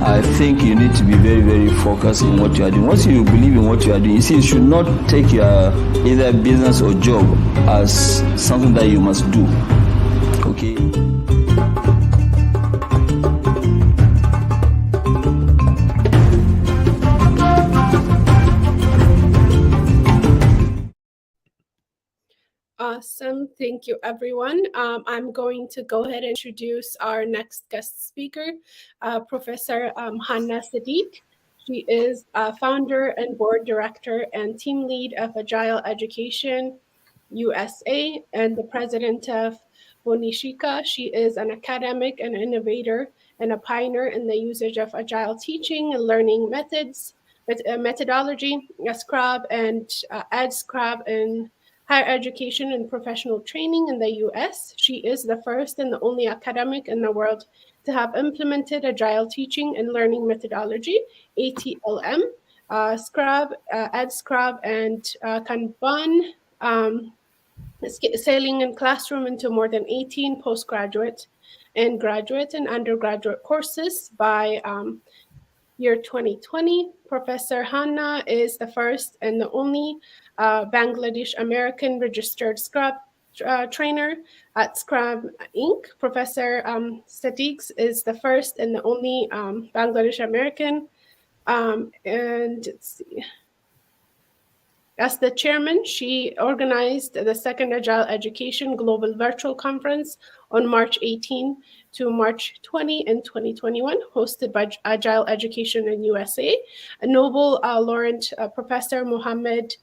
[SPEAKER 7] I think you need to be very, very focused in what you are doing. Once you believe in what you are doing, you see, you should not take your either business or job as something that you must do. Okay?
[SPEAKER 8] Awesome. Thank you, everyone. I'm going to go ahead and introduce our next guest speaker, Professor Hanna Sadiq. She is founder and board director and team lead of Agile Education USA and the president of Bonishika. She is an academic and innovator and a pioneer in the usage of Agile teaching and learning methods, methodology, Scrab and Scrab and higher education and professional training in the US. She is the first and the only academic in the world to have implemented Agile teaching and learning methodology, ATLM, Scrab, Scrab, and Kanban, sailing in classroom into more than 18 postgraduate and graduate and undergraduate courses by year 2020. Professor Hanna is the first and the only Bangladesh American registered Scrab trainer at Scrab Inc. Professor Sadiq is the first and the only Bangladesh American. And let's see. As the chairman, she organized the second Agile Education Global Virtual Conference on March 18 to March 20 in 2021, hosted by Agile Education in USA. A Nobel laureate Professor Mohammed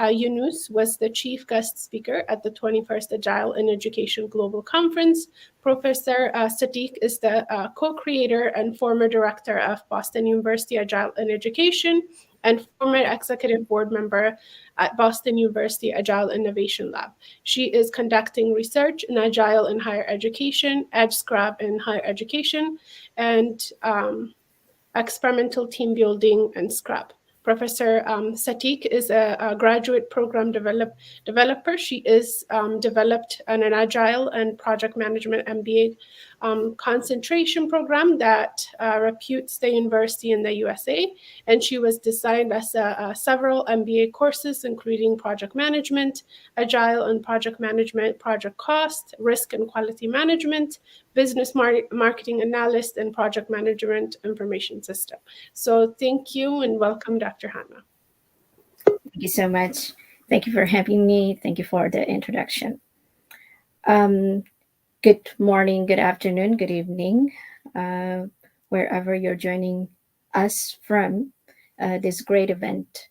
[SPEAKER 8] Yunus was the chief guest speaker at the 21st Agile in Education Global Conference. Professor Sadiq is the co-creator and former director of Boston University Agile in Education and former executive board member at Boston University Agile Innovation Lab. She is conducting research in Agile in higher education, Scrab in higher education, and experimental team building and Scrab. Professor Sadiq is a graduate program developer. She is developed an Agile and project management MBA concentration program that reputes the university in the USA. And she was designed as several MBA courses, including project management, Agile and project management, project cost, risk and quality management, business marketing analyst, and project management information system. So thank you and welcome, Dr. Hanna.
[SPEAKER 15] Thank you so much. Thank you for having me. Thank you for the introduction. Good morning, good afternoon, good evening, wherever you're joining us from this great event.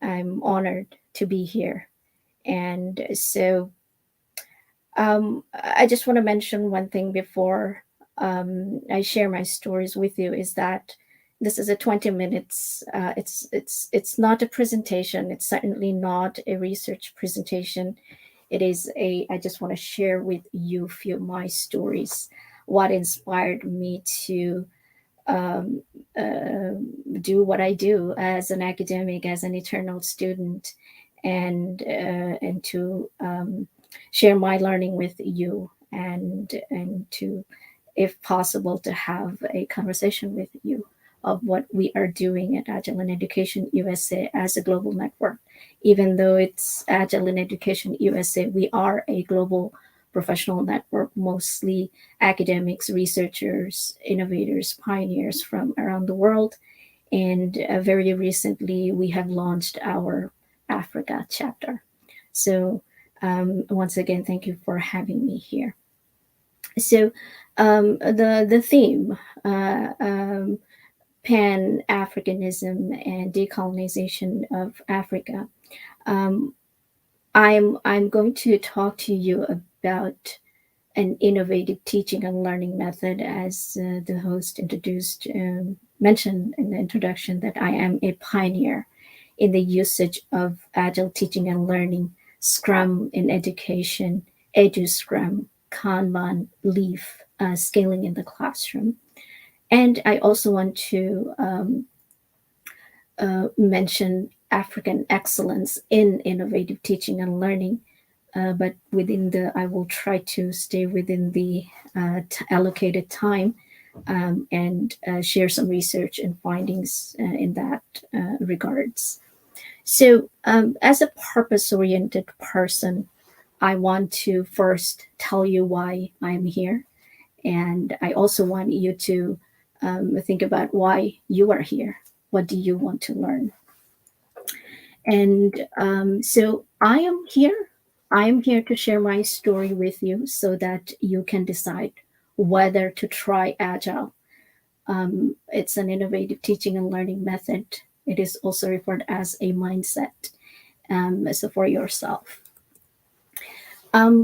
[SPEAKER 15] I'm honored to be here. And so I just want to mention one thing before I share my stories with you is that this is a 20 minutes. It's not a presentation. It's certainly not a research presentation. It is I just want to share with you a few of my stories, what inspired me to do what I do as an academic, as an eternal student, and to share my learning with you, and to, if possible, to have a conversation with you of what we are doing at Agile in Education USA as a global network. Even though it's Agile in Education USA, we are a global professional network, mostly academics, researchers, innovators, pioneers from around the world. And very recently, we have launched our Africa chapter. So once again, thank you for having me here. So the theme, Pan-Africanism and Decolonization of Africa. I'm going to talk to you about an innovative teaching and learning method, as the host introduced, mentioned in the introduction, that I am a pioneer in the usage of Agile teaching and learning, Scrum in education, EduScrum, Kanban, Leaf, scaling in the classroom. And I also want to mention African excellence in innovative teaching and learning, but I will try to stay within the allocated time, and share some research and findings in that regards. So as a purpose-oriented person, I want to first tell you why I'm here. And I also want you to think about why you are here. What do you want to learn? And so I am here. I am here to share my story with you so that you can decide whether to try Agile. It's an innovative teaching and learning method. It is also referred as a mindset. So for yourself. As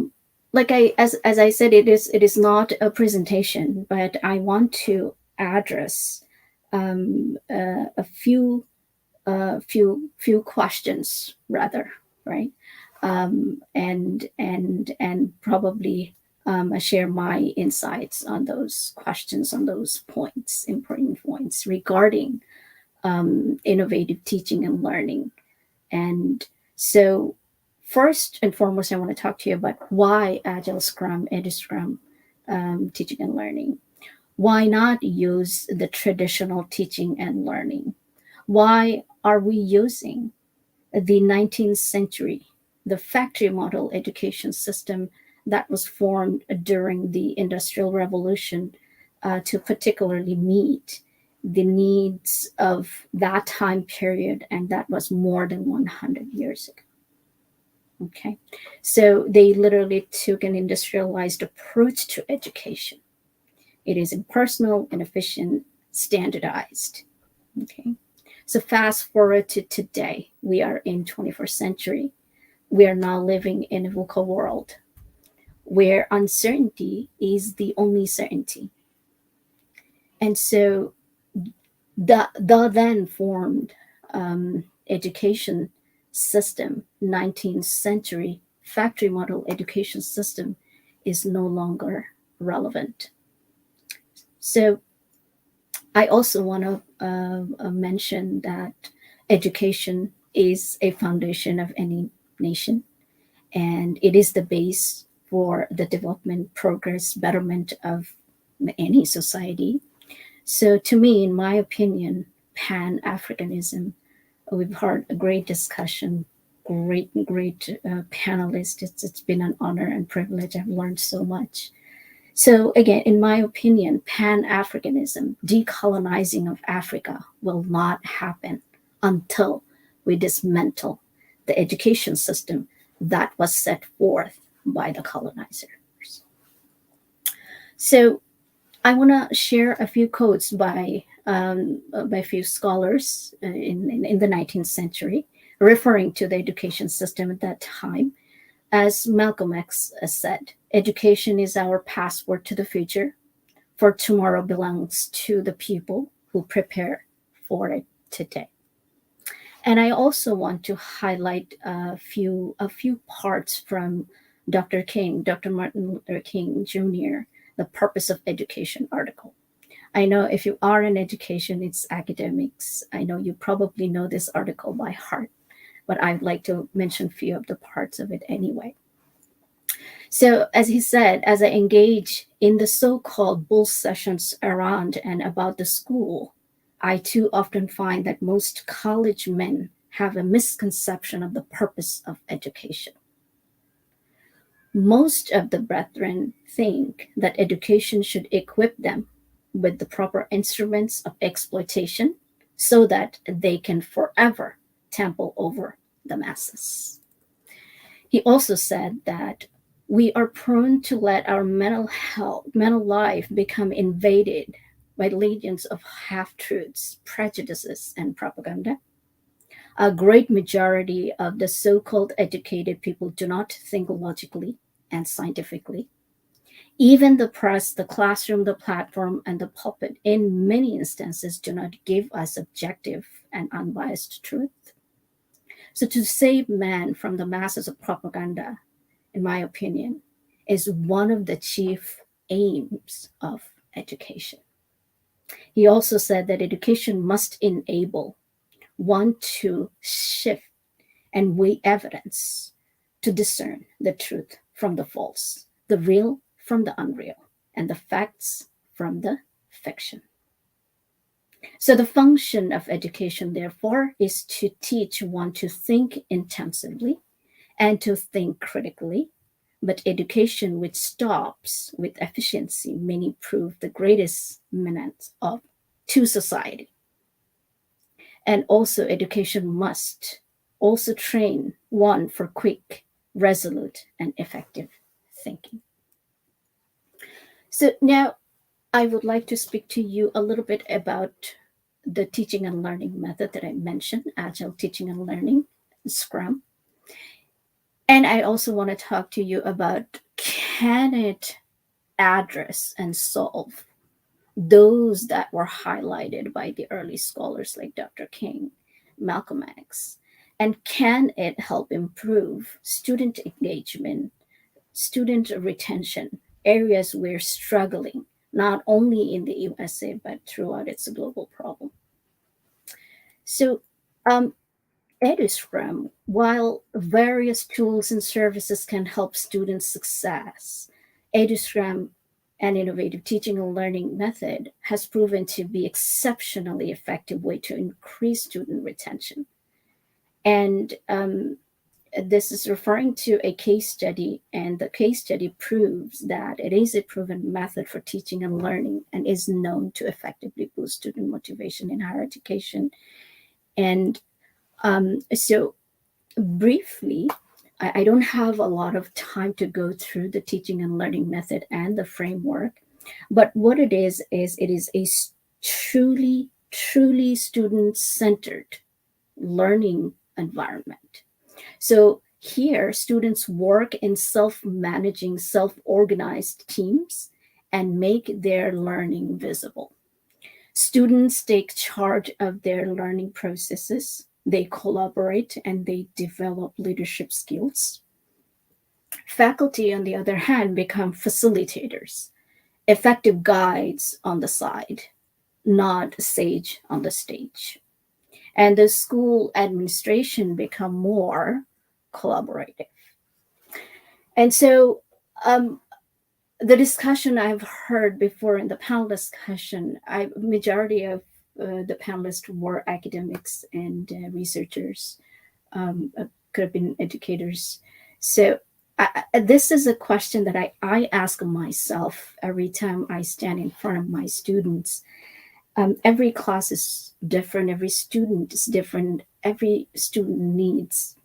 [SPEAKER 15] I said, it is not a presentation, but I want to address a few questions, rather, right? And probably share my insights on those questions, on those points, important points regarding innovative teaching and learning. And so first and foremost, I want to talk to you about why Agile, Scrum, EduScrum, teaching and learning. Why not use the traditional teaching and learning? Why are we using the 19th century, the factory model education system that was formed during the Industrial Revolution to particularly meet the needs of that time period, and that was more than 100 years ago? Okay, so they literally took an industrialized approach to education. It is impersonal, inefficient, standardized. Okay, so fast forward to today. We are in 21st century. We are now living in a VUCA world where uncertainty is the only certainty. And so the then formed education system, 19th century factory model education system, is no longer relevant. So I also want to mention that education is a foundation of any nation, and it is the base for the development, progress, betterment of any society. So to me, in my opinion, Pan-Africanism, we've heard a great discussion, great panelists. It's been an honor and privilege. I've learned so much. So again, in my opinion, Pan-Africanism, decolonizing of Africa, will not happen until we dismantle the education system that was set forth by the colonizers. So I want to share a few quotes by a few scholars in the 19th century, referring to the education system at that time. As Malcolm X said, education is our passport to the future. for tomorrow belongs to the people who prepare for it today. And I also want to highlight a few parts from Dr. Martin Luther King Jr., The Purpose of Education article. I know if you are in education, it's academics. I know you probably know this article by heart, but I'd like to mention a few of the parts of it anyway. So as he said, as I engage in the so-called bull sessions around and about the school, I too often find that most college men have a misconception of the purpose of education. Most of the brethren think that education should equip them with the proper instruments of exploitation so that they can forever trample over the masses. He also said that we are prone to let our mental life become invaded by legions of half-truths, prejudices, and propaganda. A great majority of the so-called educated people do not think logically and scientifically. Even the press, the classroom, the platform, and the pulpit, in many instances, do not give us objective and unbiased truth. So to save man from the masses of propaganda, in my opinion, is one of the chief aims of education. He also said that education must enable one to shift and weigh evidence to discern the truth from the false, the real from the unreal, and the facts from the fiction. So the function of education, therefore, is to teach one to think intensively and to think critically. But education which stops with efficiency may prove the greatest menace to society. And also education must also train one for quick, resolute, and effective thinking. So now I would like to speak to you a little bit about the teaching and learning method that I mentioned, Agile Teaching and Learning, Scrum. And I also want to talk to you about, can it address and solve those that were highlighted by the early scholars like Dr. King, Malcolm X? And can it help improve student engagement, student retention, areas we're struggling, not only in the USA, but throughout its a global problem? So, EduScrum, while various tools and services can help students' success, EduScrum, an innovative teaching and learning method, has proven to be exceptionally effective way to increase student retention. And this is referring to a case study, and the case study proves that it is a proven method for teaching and learning and is known to effectively boost student motivation in higher education. And so briefly, I don't have a lot of time to go through the teaching and learning method and the framework, but what it is it is a truly student-centered learning environment. So here, students work in self-managing, self-organized teams and make their learning visible. Students take charge of their learning processes. They collaborate and they develop leadership skills. Faculty, on the other hand, become facilitators, effective guides on the side, not sage on the stage. And the school administration become more collaborative. And so the discussion I've heard before in the panel discussion, majority of the panelists were academics and researchers, could have been educators. So this is a question that I ask myself every time I stand in front of my students. Every class is different, every student is different, every student needs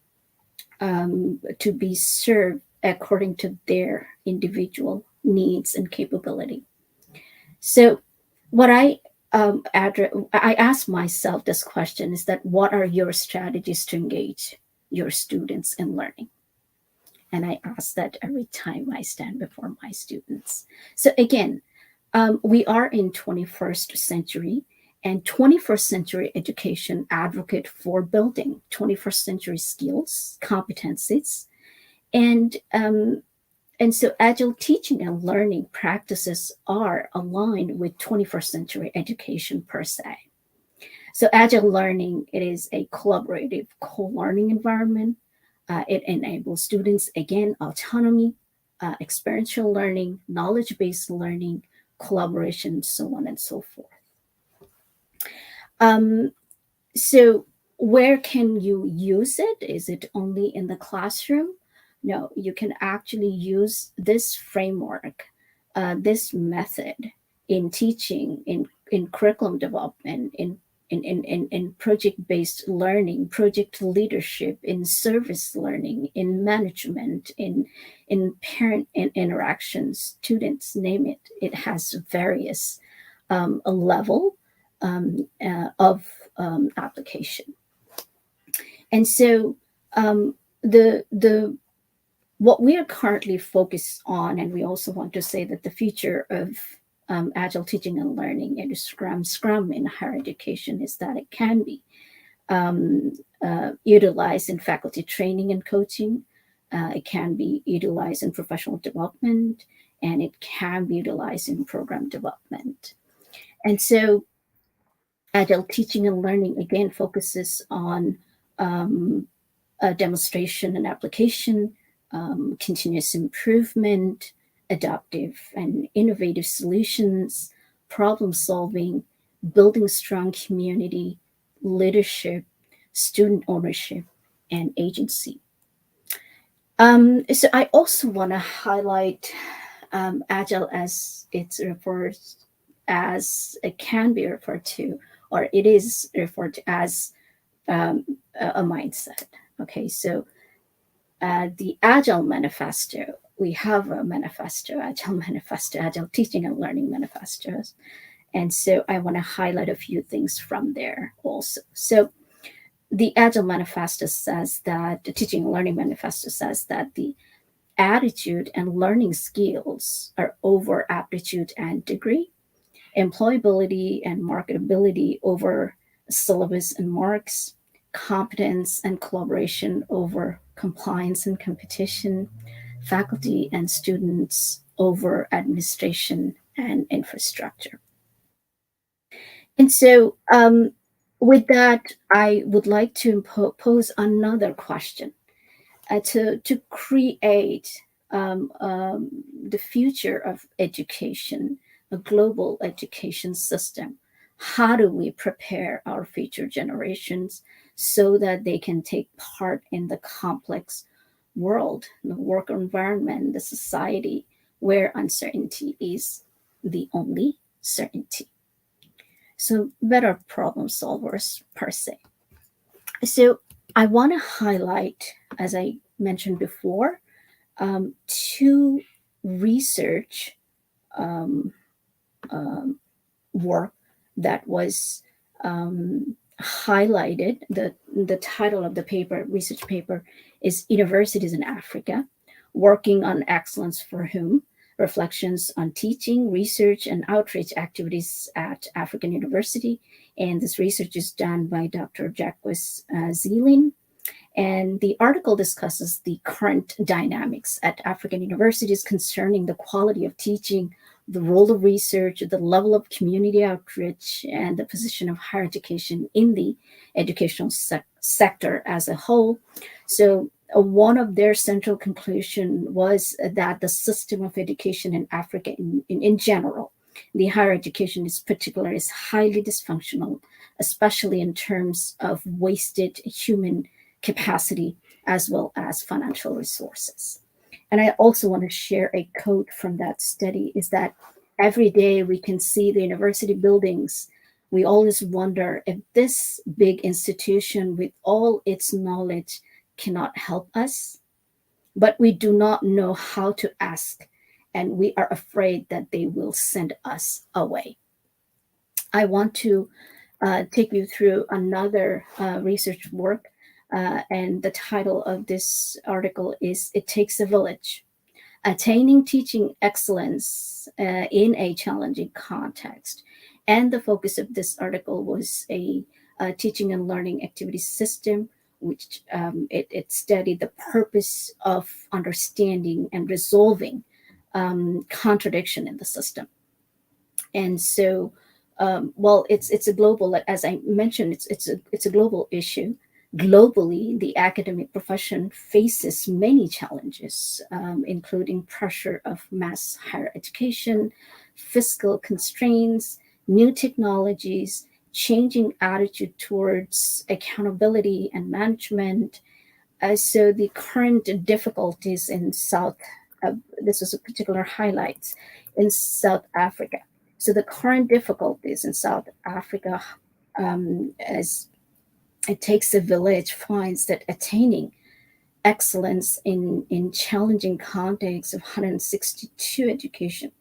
[SPEAKER 15] to be served according to their individual needs and capability. So what I ask myself this question is that, what are your strategies to engage your students in learning? And I ask that every time I stand before my students. So again, We are in 21st century, and 21st century education advocate for building 21st century skills, competencies, and so agile teaching and learning practices are aligned with 21st century education per se. So agile learning, it is a collaborative co-learning environment. It enables students, again, autonomy, experiential learning, knowledge-based learning, collaboration, so on and so forth. So where can you use it? Is it only in the classroom? No, you can actually use this framework, this method in teaching, in curriculum development, in project-based learning, project leadership, in service learning, in management, in parent interactions, students, name it. It has various a level of application. And so what we are currently focused on, and we also want to say that the future of agile teaching and learning and Scrum in higher education is that it can be utilized in faculty training and coaching. It can be utilized in professional development, and it can be utilized in program development. And so agile teaching and learning, again, focuses on demonstration and application, continuous improvement, adaptive and innovative solutions, problem solving, building strong community, leadership, student ownership, and agency. So I also want to highlight agile as it can be referred to, or it is referred to as a mindset. Okay, so the Agile Manifesto, we have a manifesto, Agile Teaching and Learning Manifestos. And so I want to highlight a few things from there also. So the Agile Manifesto says that, the Teaching and Learning Manifesto says that the attitude and learning skills are over aptitude and degree, employability and marketability over syllabus and marks, competence and collaboration over compliance and competition, faculty and students over administration and infrastructure. And so with that, I would like to pose another question. To create the future of education, a global education system, how do we prepare our future generations so that they can take part in the complex world, the work environment, the society where uncertainty is the only certainty? So better problem solvers per se. So I want to highlight, as I mentioned before, two research work that was highlighted. The title of the paper, research paper, is Universities in Africa, Working on Excellence for Whom? Reflections on Teaching, Research, and Outreach Activities at African University. And this research is done by Dr. Jacques Zeeling. And the article discusses the current dynamics at African universities concerning the quality of teaching, the role of research, the level of community outreach, and the position of higher education in the educational sector as a whole. So one of their central conclusion was that the system of education in Africa in general, the higher education in particular, is highly dysfunctional, especially in terms of wasted human capacity as well as financial resources. And I also want to share a quote from that study, is that every day we can see the university buildings. We always wonder if this big institution with all its knowledge cannot help us, but we do not know how to ask, and we are afraid that they will send us away. I want to take you through another research work, and the title of this article is It Takes a Village, Attaining teaching excellence in a challenging context. And the focus of this article was a teaching and learning activity system, which it studied the purpose of understanding and resolving contradiction in the system. And so, well, it's a global, as I mentioned, it's a global issue. Globally, the academic profession faces many challenges, including pressure of mass higher education, fiscal constraints, new technologies, changing attitude towards accountability and management. So the current difficulties in this was a particular highlights in South Africa. So the current difficulties in South Africa, as it takes a village, finds that attaining excellence in challenging contexts of 162 education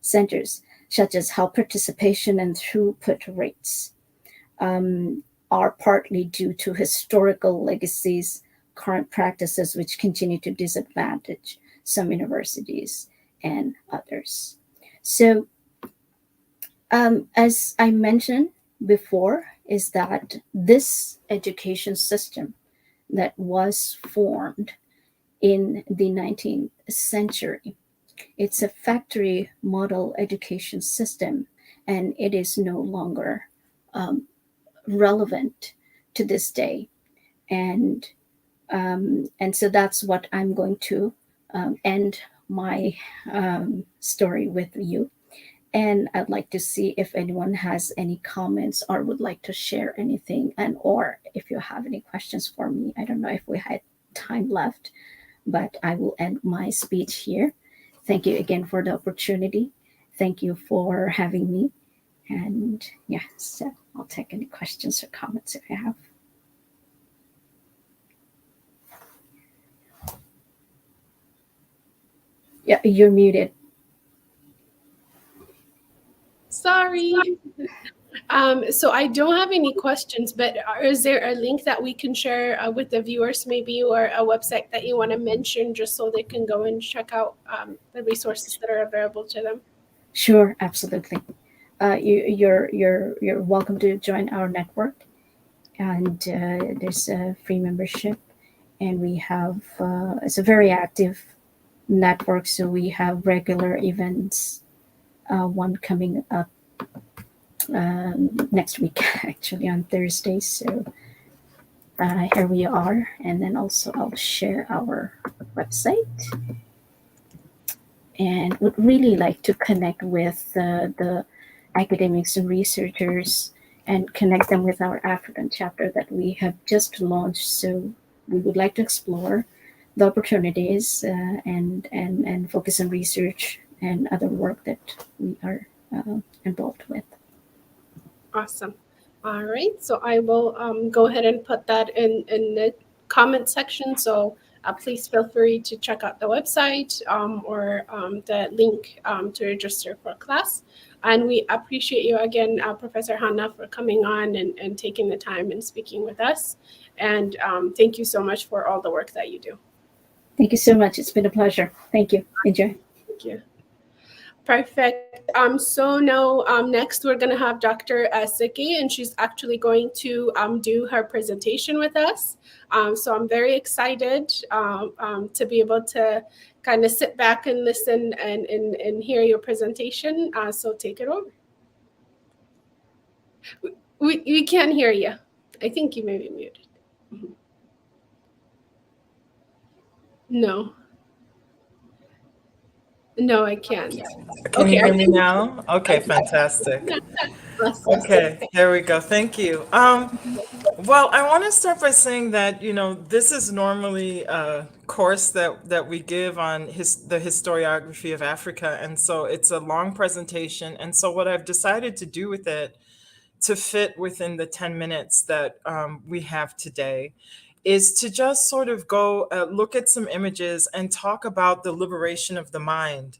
[SPEAKER 15] centers, such as how participation and throughput rates are partly due to historical legacies, current practices which continue to disadvantage some universities and others. So, as I mentioned before, is that this education system that was formed in the 19th century, it's a factory model education system, and it is no longer relevant to this day. And so that's what I'm going to end my story with you. And I'd like to see if anyone has any comments or would like to share anything, and or if you have any questions for me. I don't know if we had time left, but I will end my speech here. Thank you again for the opportunity. Thank you for having me. And yeah, so I'll take any questions or comments if you have. Yeah, you're muted.
[SPEAKER 8] Sorry. So I don't have any questions, but is there a link that we can share with the viewers maybe, or a website that you want to mention just so they can go and check out the resources that are available to them?
[SPEAKER 15] Sure, absolutely. You're welcome to join our network, and there's a free membership, and we have it's a very active network, so we have regular events, one coming up next week actually on Thursday. So here we are, and then also I'll share our website, and would really like to connect with the academics and researchers and connect them with our African chapter that we have just launched. So we would like to explore the opportunities and focus on research and other work that we are involved with.
[SPEAKER 8] Awesome. All right. So I will go ahead and put that in the comment section. So please feel free to check out the website or the link to register for class. And we appreciate you again, Professor Hanna, for coming on and taking the time and speaking with us. And thank you so much for all the work that you do.
[SPEAKER 15] Thank you so much. It's been a pleasure. Thank you. Enjoy.
[SPEAKER 8] Thank you. Perfect. So now next we're going to have Dr. Siki, and she's actually going to do her presentation with us. So I'm very excited to be able to kind of sit back and listen and hear your presentation. So take it over. We can't hear you. I think you may be muted. No. No, I can't.
[SPEAKER 11] Can you hear me now? Okay, fantastic. Okay, there we go. Thank you. Well, I want to start by saying that, you know, this is normally a course that we give on the historiography of Africa. And so it's a long presentation. And so what I've decided to do with it to fit within the 10 minutes that we have today is to just sort of go look at some images and talk about the liberation of the mind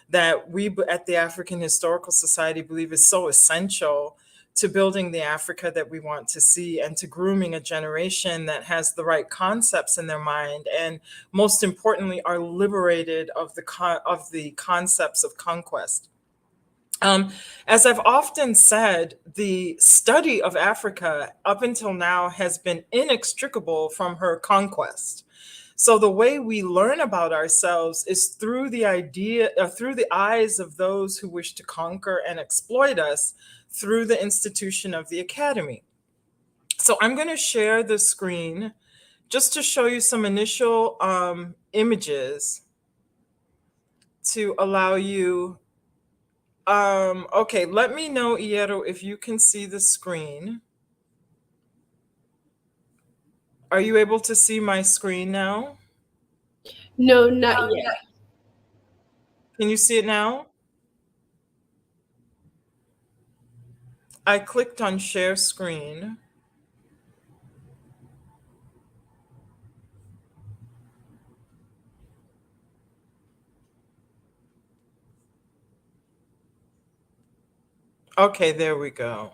[SPEAKER 11] that we at the African Historical Society believe is so essential to building the Africa that we want to see and to grooming a generation that has the right concepts in their mind, and most importantly, are liberated of the concepts of conquest. As I've often said, the study of Africa up until now has been inextricable from her conquest. So the way we learn about ourselves is through the eyes of those who wish to conquer and exploit us through the institution of the academy. So I'm going to share the screen just to show you some initial images to allow you. Okay, let me know, Iero, if you can see the screen. Are you able to see my screen now?
[SPEAKER 8] No, not yet.
[SPEAKER 11] Can you see it now? I clicked on share screen. Okay, there we go.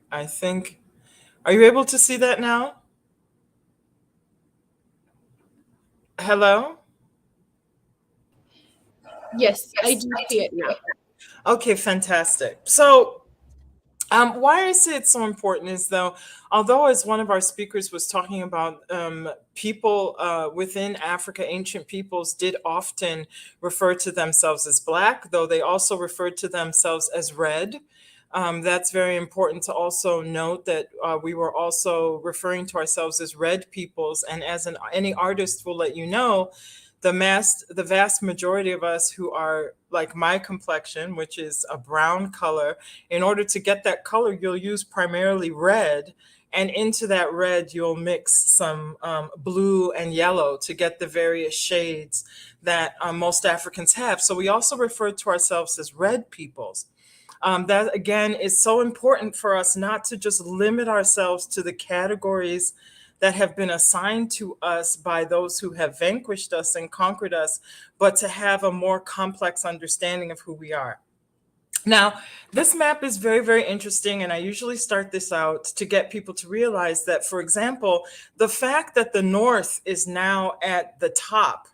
[SPEAKER 11] I think, are you able to see that now? Hello?
[SPEAKER 8] Yes, I do see it now.
[SPEAKER 11] Okay, fantastic. So why I say it's so important is, though, although as one of our speakers was talking about, people within Africa, ancient peoples did often refer to themselves as Black, though they also referred to themselves as red. That's very important to also note that we were also referring to ourselves as red peoples. And as any artist will let you know, the vast majority of us who are like my complexion, which is a brown color, in order to get that color, you'll use primarily red. And into that red, you'll mix some blue and yellow to get the various shades that most Africans have. So we also refer to ourselves as red peoples. That, again, is so important for us not to just limit ourselves to the categories that have been assigned to us by those who have vanquished us and conquered us, but to have a more complex understanding of who we are. Now, this map is very, very interesting, and I usually start this out to get people to realize that, for example, the fact that the North is now at the top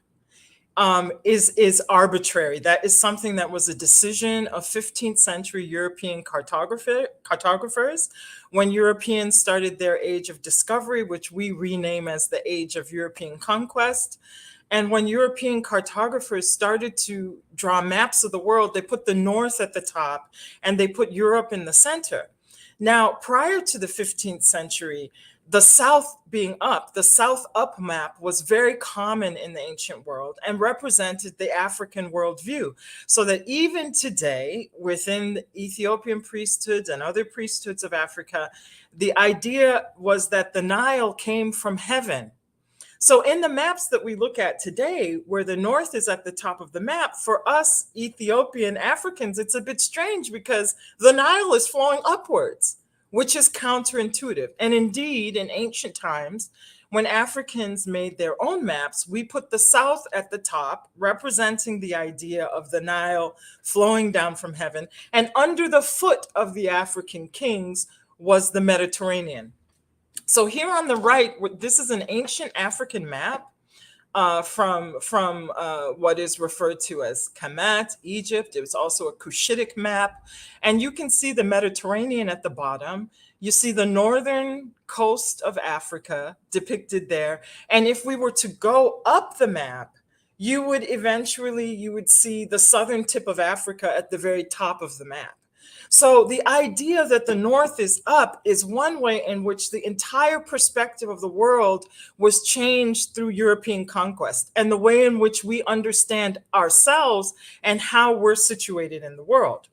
[SPEAKER 11] is arbitrary. That is something that was a decision of 15th century European cartographers when Europeans started their age of discovery, which we rename as the age of European conquest. And when European cartographers started to draw maps of the world, they put the North at the top and they put Europe in the center. Now, prior to the 15th century, the South being up, the South up map was very common in the ancient world and represented the African worldview. So that even today, within the Ethiopian priesthoods and other priesthoods of Africa, the idea was that the Nile came from heaven. So in the maps that we look at today, where the North is at the top of the map, for us Ethiopian Africans, it's a bit strange because the Nile is flowing upwards, which is counterintuitive. And indeed, in ancient times, when Africans made their own maps, we put the South at the top, representing the idea of the Nile flowing down from heaven. And under the foot of the African kings was the Mediterranean. So here on the right, this is an ancient African map from what is referred to as Kemet, Egypt. It was also a Cushitic map. And you can see the Mediterranean at the bottom. You see the northern coast of Africa depicted there. And if we were to go up the map, you would see the southern tip of Africa at the very top of the map. So the idea that the North is up is one way in which the entire perspective of the world was changed through European conquest and the way in which we understand ourselves and how we're situated in the world.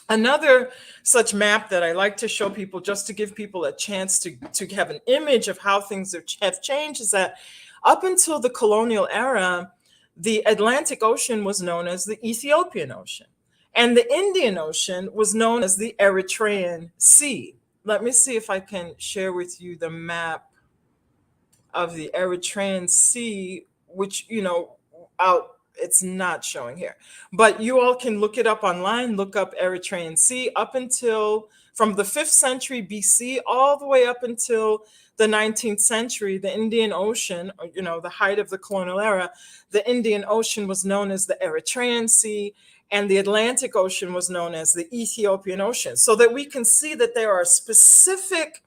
[SPEAKER 11] Another such map that I like to show people just to give people a chance to have an image of how things have changed is that up until the colonial era, the Atlantic Ocean was known as the Ethiopian Ocean. And the Indian Ocean was known as the Eritrean Sea. Let me see if I can share with you the map of the Eritrean Sea, which, out it's not showing here, but you all can look it up online, look up Eritrean Sea up until from the 5th century BC all the way up until the 19th century, the Indian Ocean, you know, the height of the colonial era, the Indian Ocean was known as the Eritrean Sea, and the Atlantic Ocean was known as the Ethiopian Ocean, so that we can see that there are specific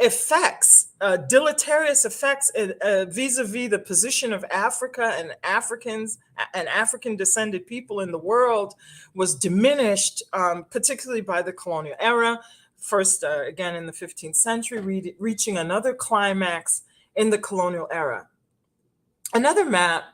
[SPEAKER 11] effects, deleterious effects vis-a-vis the position of Africa and Africans and African descended people in the world was diminished, particularly by the colonial era. First, again, in the 15th century, reaching another climax in the colonial era. Another map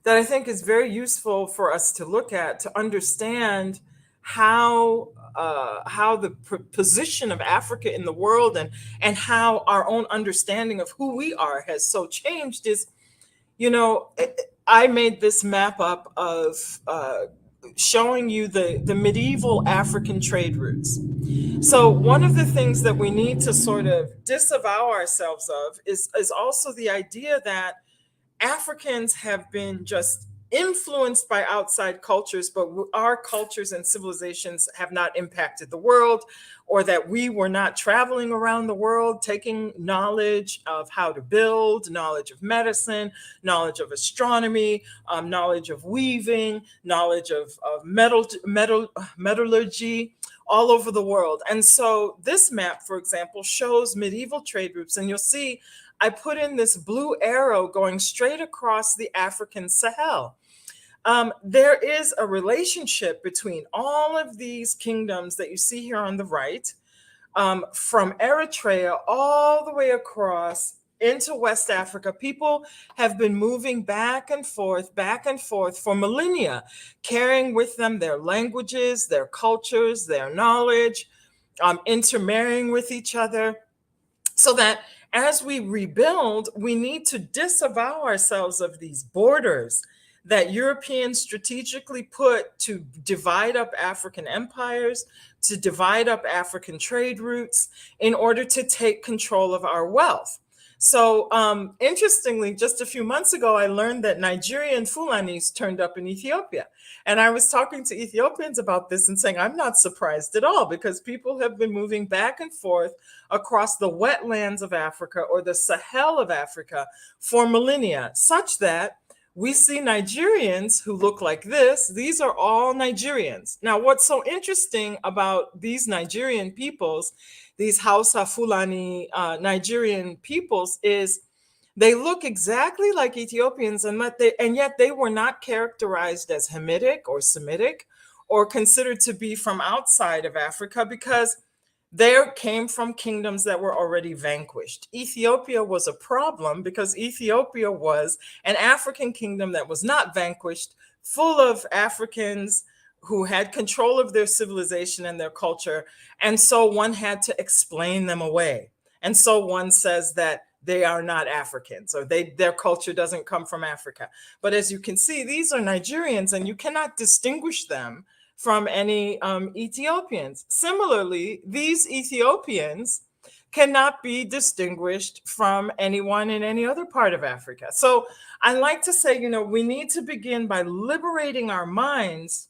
[SPEAKER 11] that I think is very useful for us to look at to understand how the position of Africa in the world and how our own understanding of who we are has so changed is, you know, I made this map up of showing you the medieval African trade routes. So one of the things that we need to sort of disavow ourselves of is also the idea that Africans have been just influenced by outside cultures, but our cultures and civilizations have not impacted the world, or that we were not traveling around the world taking knowledge of how to build, knowledge of medicine, knowledge of astronomy, knowledge of weaving, knowledge of metallurgy all over the world. And so this map, for example, shows medieval trade routes, and you'll see I put in this blue arrow going straight across the African Sahel. There is a relationship between all of these kingdoms that you see here on the right, from Eritrea all the way across into West Africa. People have been moving back and forth for millennia, carrying with them their languages, their cultures, their knowledge, intermarrying with each other, so that as we rebuild, we need to disavow ourselves of these borders that Europeans strategically put to divide up African empires, to divide up African trade routes in order to take control of our wealth. So interestingly, just a few months ago, I learned that Nigerian Fulanis turned up in Ethiopia. And I was talking to Ethiopians about this and saying, I'm not surprised at all, because people have been moving back and forth across the wetlands of Africa or the Sahel of Africa for millennia, such that we see Nigerians who look like this. These are all Nigerians. Now, what's so interesting about these Nigerian peoples, these Hausa Fulani Nigerian peoples, is they look exactly like Ethiopians, and yet they were not characterized as Hamitic or Semitic or considered to be from outside of Africa, because they came from kingdoms that were already vanquished. Ethiopia was a problem because Ethiopia was an African kingdom that was not vanquished, full of Africans who had control of their civilization and their culture. And so one had to explain them away. And so one says that they are not Africans, or their culture doesn't come from Africa. But as you can see, these are Nigerians, and you cannot distinguish them from any Ethiopians. Similarly, these Ethiopians cannot be distinguished from anyone in any other part of Africa. So I like to say, you know, we need to begin by liberating our minds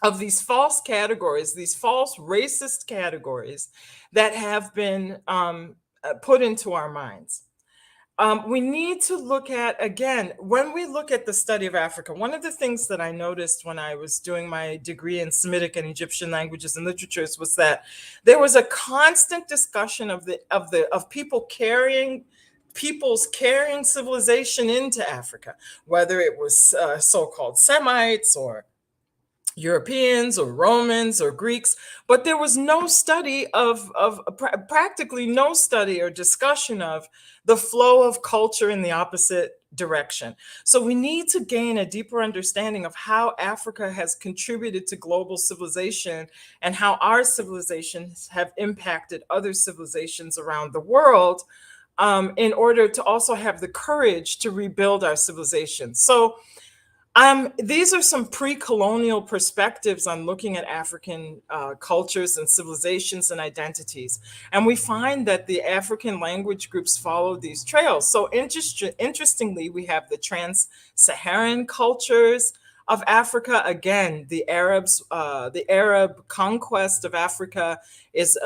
[SPEAKER 11] of these false categories, these false racist categories that have been put into our minds. We need to look at, again, when we look at the study of Africa, one of the things that I noticed when I was doing my degree in Semitic and Egyptian languages and literatures was that there was a constant discussion of peoples carrying civilization into Africa, whether it was so-called Semites or Europeans or Romans or Greeks, but there was no study practically no study or discussion of the flow of culture in the opposite direction. So we need to gain a deeper understanding of how Africa has contributed to global civilization and how our civilizations have impacted other civilizations around the world, in order to also have the courage to rebuild our civilization. So These are some pre-colonial perspectives on looking at African cultures and civilizations and identities. And we find that the African language groups follow these trails. So interestingly, we have the trans-Saharan cultures of Africa. Again, the Arab conquest of Africa is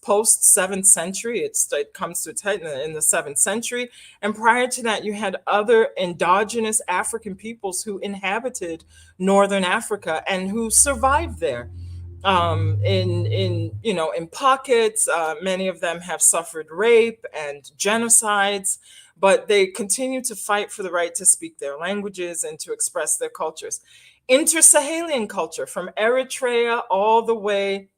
[SPEAKER 11] post 7th century. It comes to a head in the 7th century. And prior to that, you had other endogenous African peoples who inhabited Northern Africa and who survived there. In pockets, many of them have suffered rape and genocides, but they continue to fight for the right to speak their languages and to express their cultures. Inter-Sahelian culture from Eritrea all the way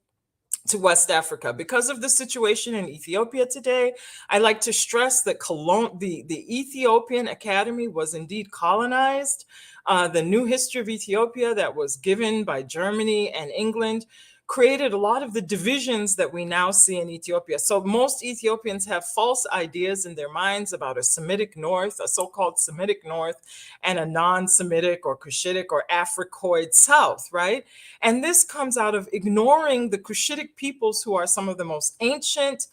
[SPEAKER 11] to West Africa. Because of the situation in Ethiopia today, I like to stress that the Ethiopian Academy was indeed colonized. The new history of Ethiopia that was given by Germany and England created a lot of the divisions that we now see in Ethiopia. So most Ethiopians have false ideas in their minds about a Semitic North, a so-called Semitic North, and a non-Semitic or Cushitic or Africoid South, right? And this comes out of ignoring the Cushitic peoples who are some of the most ancient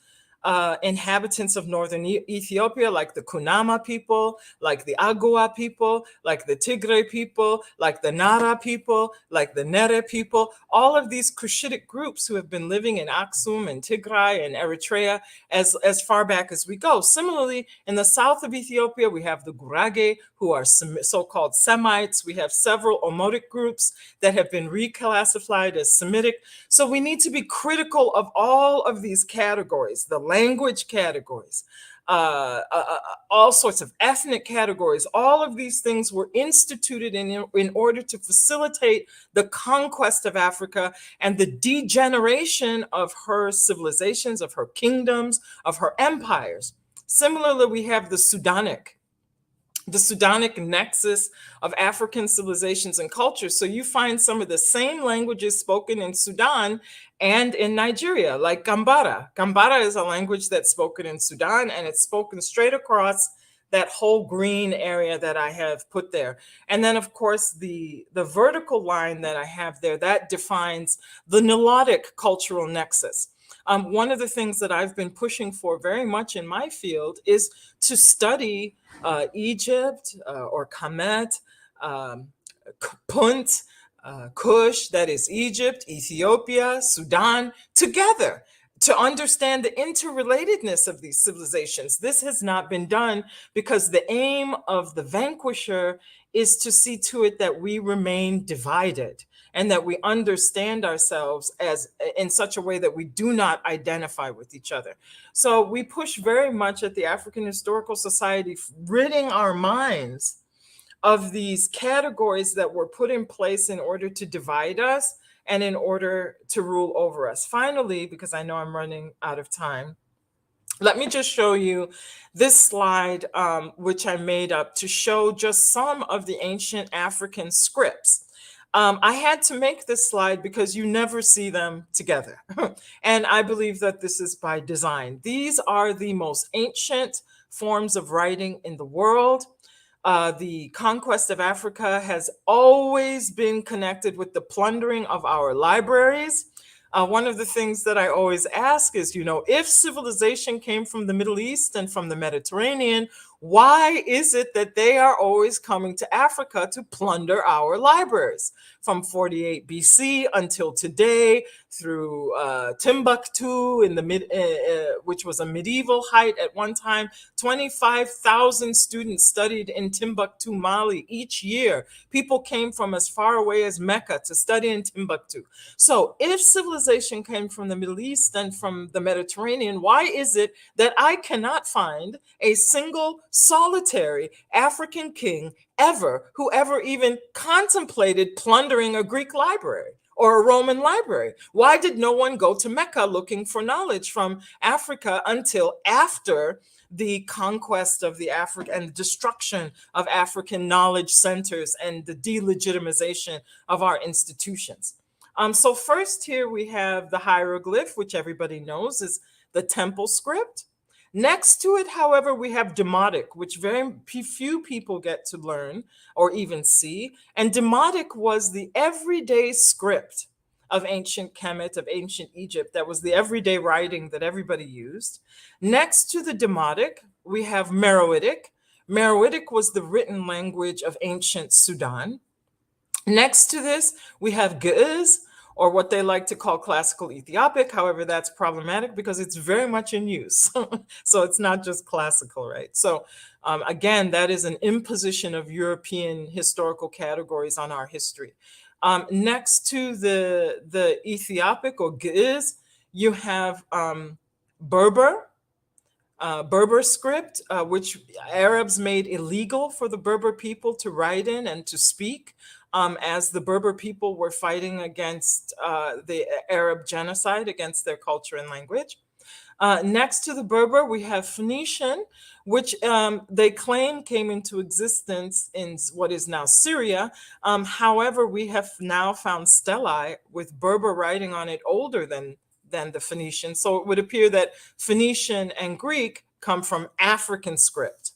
[SPEAKER 11] inhabitants of northern Ethiopia, like the Kunama people, like the Agua people, like the Tigray people, like the Nara people, like the Nere people, all of these Cushitic groups who have been living in Aksum and Tigray and Eritrea as far back as we go. Similarly, in the south of Ethiopia, we have the Gurage, who are so-called Semites. We have several Omotic groups that have been reclassified as Semitic. So we need to be critical of all of these categories, the language categories, all sorts of ethnic categories. All of these things were instituted in order to facilitate the conquest of Africa and the degeneration of her civilizations, of her kingdoms, of her empires. Similarly, we have the Sudanic nexus of African civilizations and cultures. So you find some of the same languages spoken in Sudan and in Nigeria, like Gambara. Gambara is a language that's spoken in Sudan, and it's spoken straight across that whole green area that I have put there. And then, of course, the vertical line that I have there, that defines the Nilotic cultural nexus. One of the things that I've been pushing for very much in my field is to study Egypt or Kemet, Punt, Kush, that is Egypt, Ethiopia, Sudan, together to understand the interrelatedness of these civilizations. This has not been done because the aim of the vanquisher is to see to it that we remain divided and that we understand ourselves as in such a way that we do not identify with each other. So we push very much at the African Historical Society, ridding our minds of these categories that were put in place in order to divide us and in order to rule over us. Finally, because I know I'm running out of time, let me just show you this slide, which I made up to show just some of the ancient African scripts. I had to make this slide because you never see them together. And I believe that this is by design. These are the most ancient forms of writing in the world. The conquest of Africa has always been connected with the plundering of our libraries. One of the things that I always ask is, if civilization came from the Middle East and from the Mediterranean, why is it that they are always coming to Africa to plunder our libraries? From 48 BC until today, through Timbuktu, which was a medieval height at one time. 25,000 students studied in Timbuktu, Mali each year. People came from as far away as Mecca to study in Timbuktu. So if civilization came from the Middle East and from the Mediterranean, why is it that I cannot find a single solitary African king who ever even contemplated plundering a Greek library or a Roman library? Why did no one go to Mecca looking for knowledge from Africa until after the conquest of the Africa and the destruction of African knowledge centers and the delegitimization of our institutions? So first here we have the hieroglyph, which everybody knows is the temple script. Next to it, however, we have Demotic, which very few people get to learn or even see. And Demotic was the everyday script of ancient Kemet, of ancient Egypt. That was the everyday writing that everybody used. Next to the Demotic, we have Meroitic. Meroitic was the written language of ancient Sudan. Next to this, we have Ge'ez, or what they like to call classical Ethiopic. However, that's problematic because it's very much in use. So it's not just classical, right? So again, that is an imposition of European historical categories on our history. Next to the Ethiopic or Ge'ez, you have Berber. Berber script, which Arabs made illegal for the Berber people to write in and to speak, as the Berber people were fighting against the Arab genocide against their culture and language. Next to the Berber, we have Phoenician, which they claim came into existence in what is now Syria. However, we have now found stelae with Berber writing on it older than the Phoenician. So it would appear that Phoenician and Greek come from African script.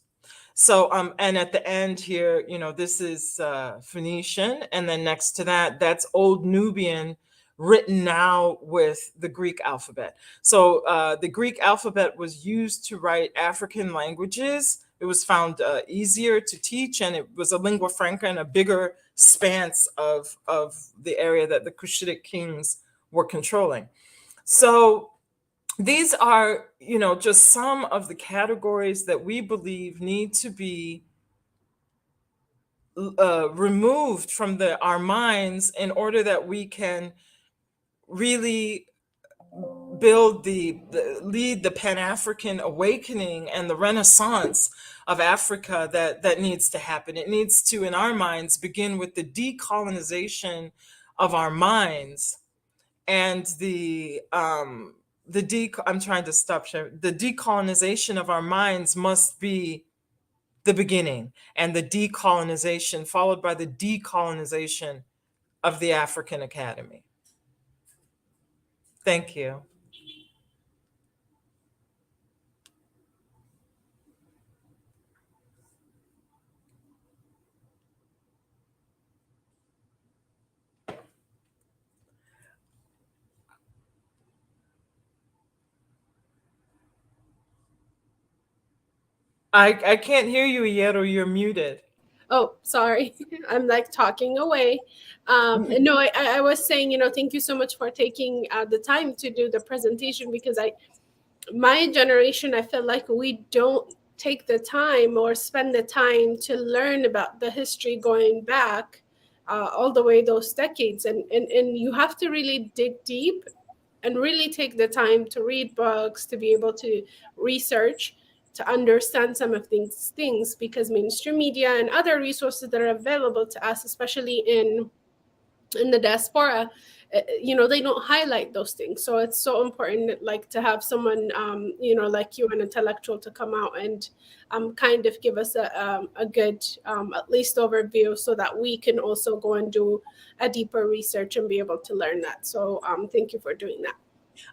[SPEAKER 11] So, and at the end here, this is Phoenician. And then next to that, that's Old Nubian written now with the Greek alphabet. So the Greek alphabet was used to write African languages. It was found easier to teach, and it was a lingua franca and a bigger span of the area that the Cushitic kings were controlling. So these are, just some of the categories that we believe need to be removed from our minds in order that we can really lead the Pan-African awakening and the renaissance of Africa that needs to happen. It needs to, in our minds, begin with the decolonization of our minds and the decolonization of our minds must be the beginning, and the decolonization followed by the decolonization of the African Academy. Thank you. I can't hear you yet, or you're muted.
[SPEAKER 8] Oh, sorry. I'm like talking away. No, I was saying, thank you so much for taking the time to do the presentation, because my generation, I feel like we don't take the time or spend the time to learn about the history going back all the way those decades. And you have to really dig deep and really take the time to read books, to be able to research, to understand some of these things, because mainstream media and other resources that are available to us, especially in the diaspora, they don't highlight those things. So it's so important, like, to have someone, like you, an intellectual, to come out and kind of give us a good, at least overview, so that we can also go and do a deeper research and be able to learn that. So thank you for doing that.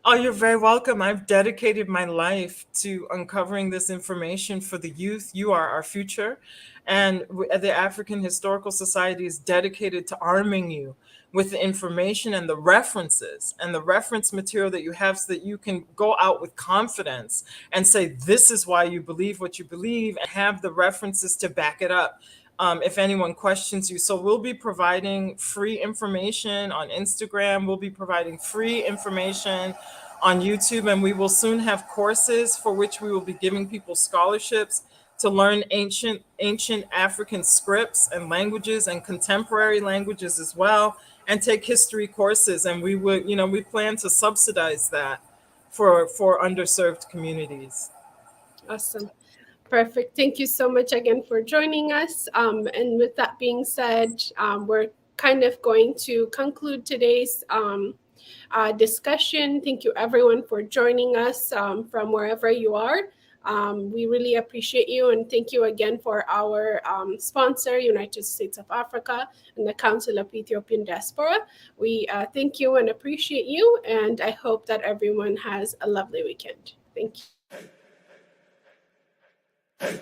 [SPEAKER 11] Oh, you're very welcome. I've dedicated my life to uncovering this information for the youth. You are our future. And the African Historical Society is dedicated to arming you with the information and the references and the reference material that you have, so that you can go out with confidence and say, this is why you believe what you believe, and have the references to back it up. If anyone questions you. So we'll be providing free information on Instagram. We'll be providing free information on YouTube, and we will soon have courses for which we will be giving people scholarships to learn ancient African scripts and languages, and contemporary languages as well, and take history courses. And we would, we plan to subsidize that for underserved communities.
[SPEAKER 8] Awesome. Perfect. Thank you so much again for joining us. And with that being said, we're kind of going to conclude today's discussion. Thank you everyone for joining us from wherever you are. We really appreciate you, and thank you again for our sponsor, United States of Africa and the Council of Ethiopian Diaspora. We thank you and appreciate you, and I hope that everyone has a lovely weekend. Thank you.
[SPEAKER 16] Hey.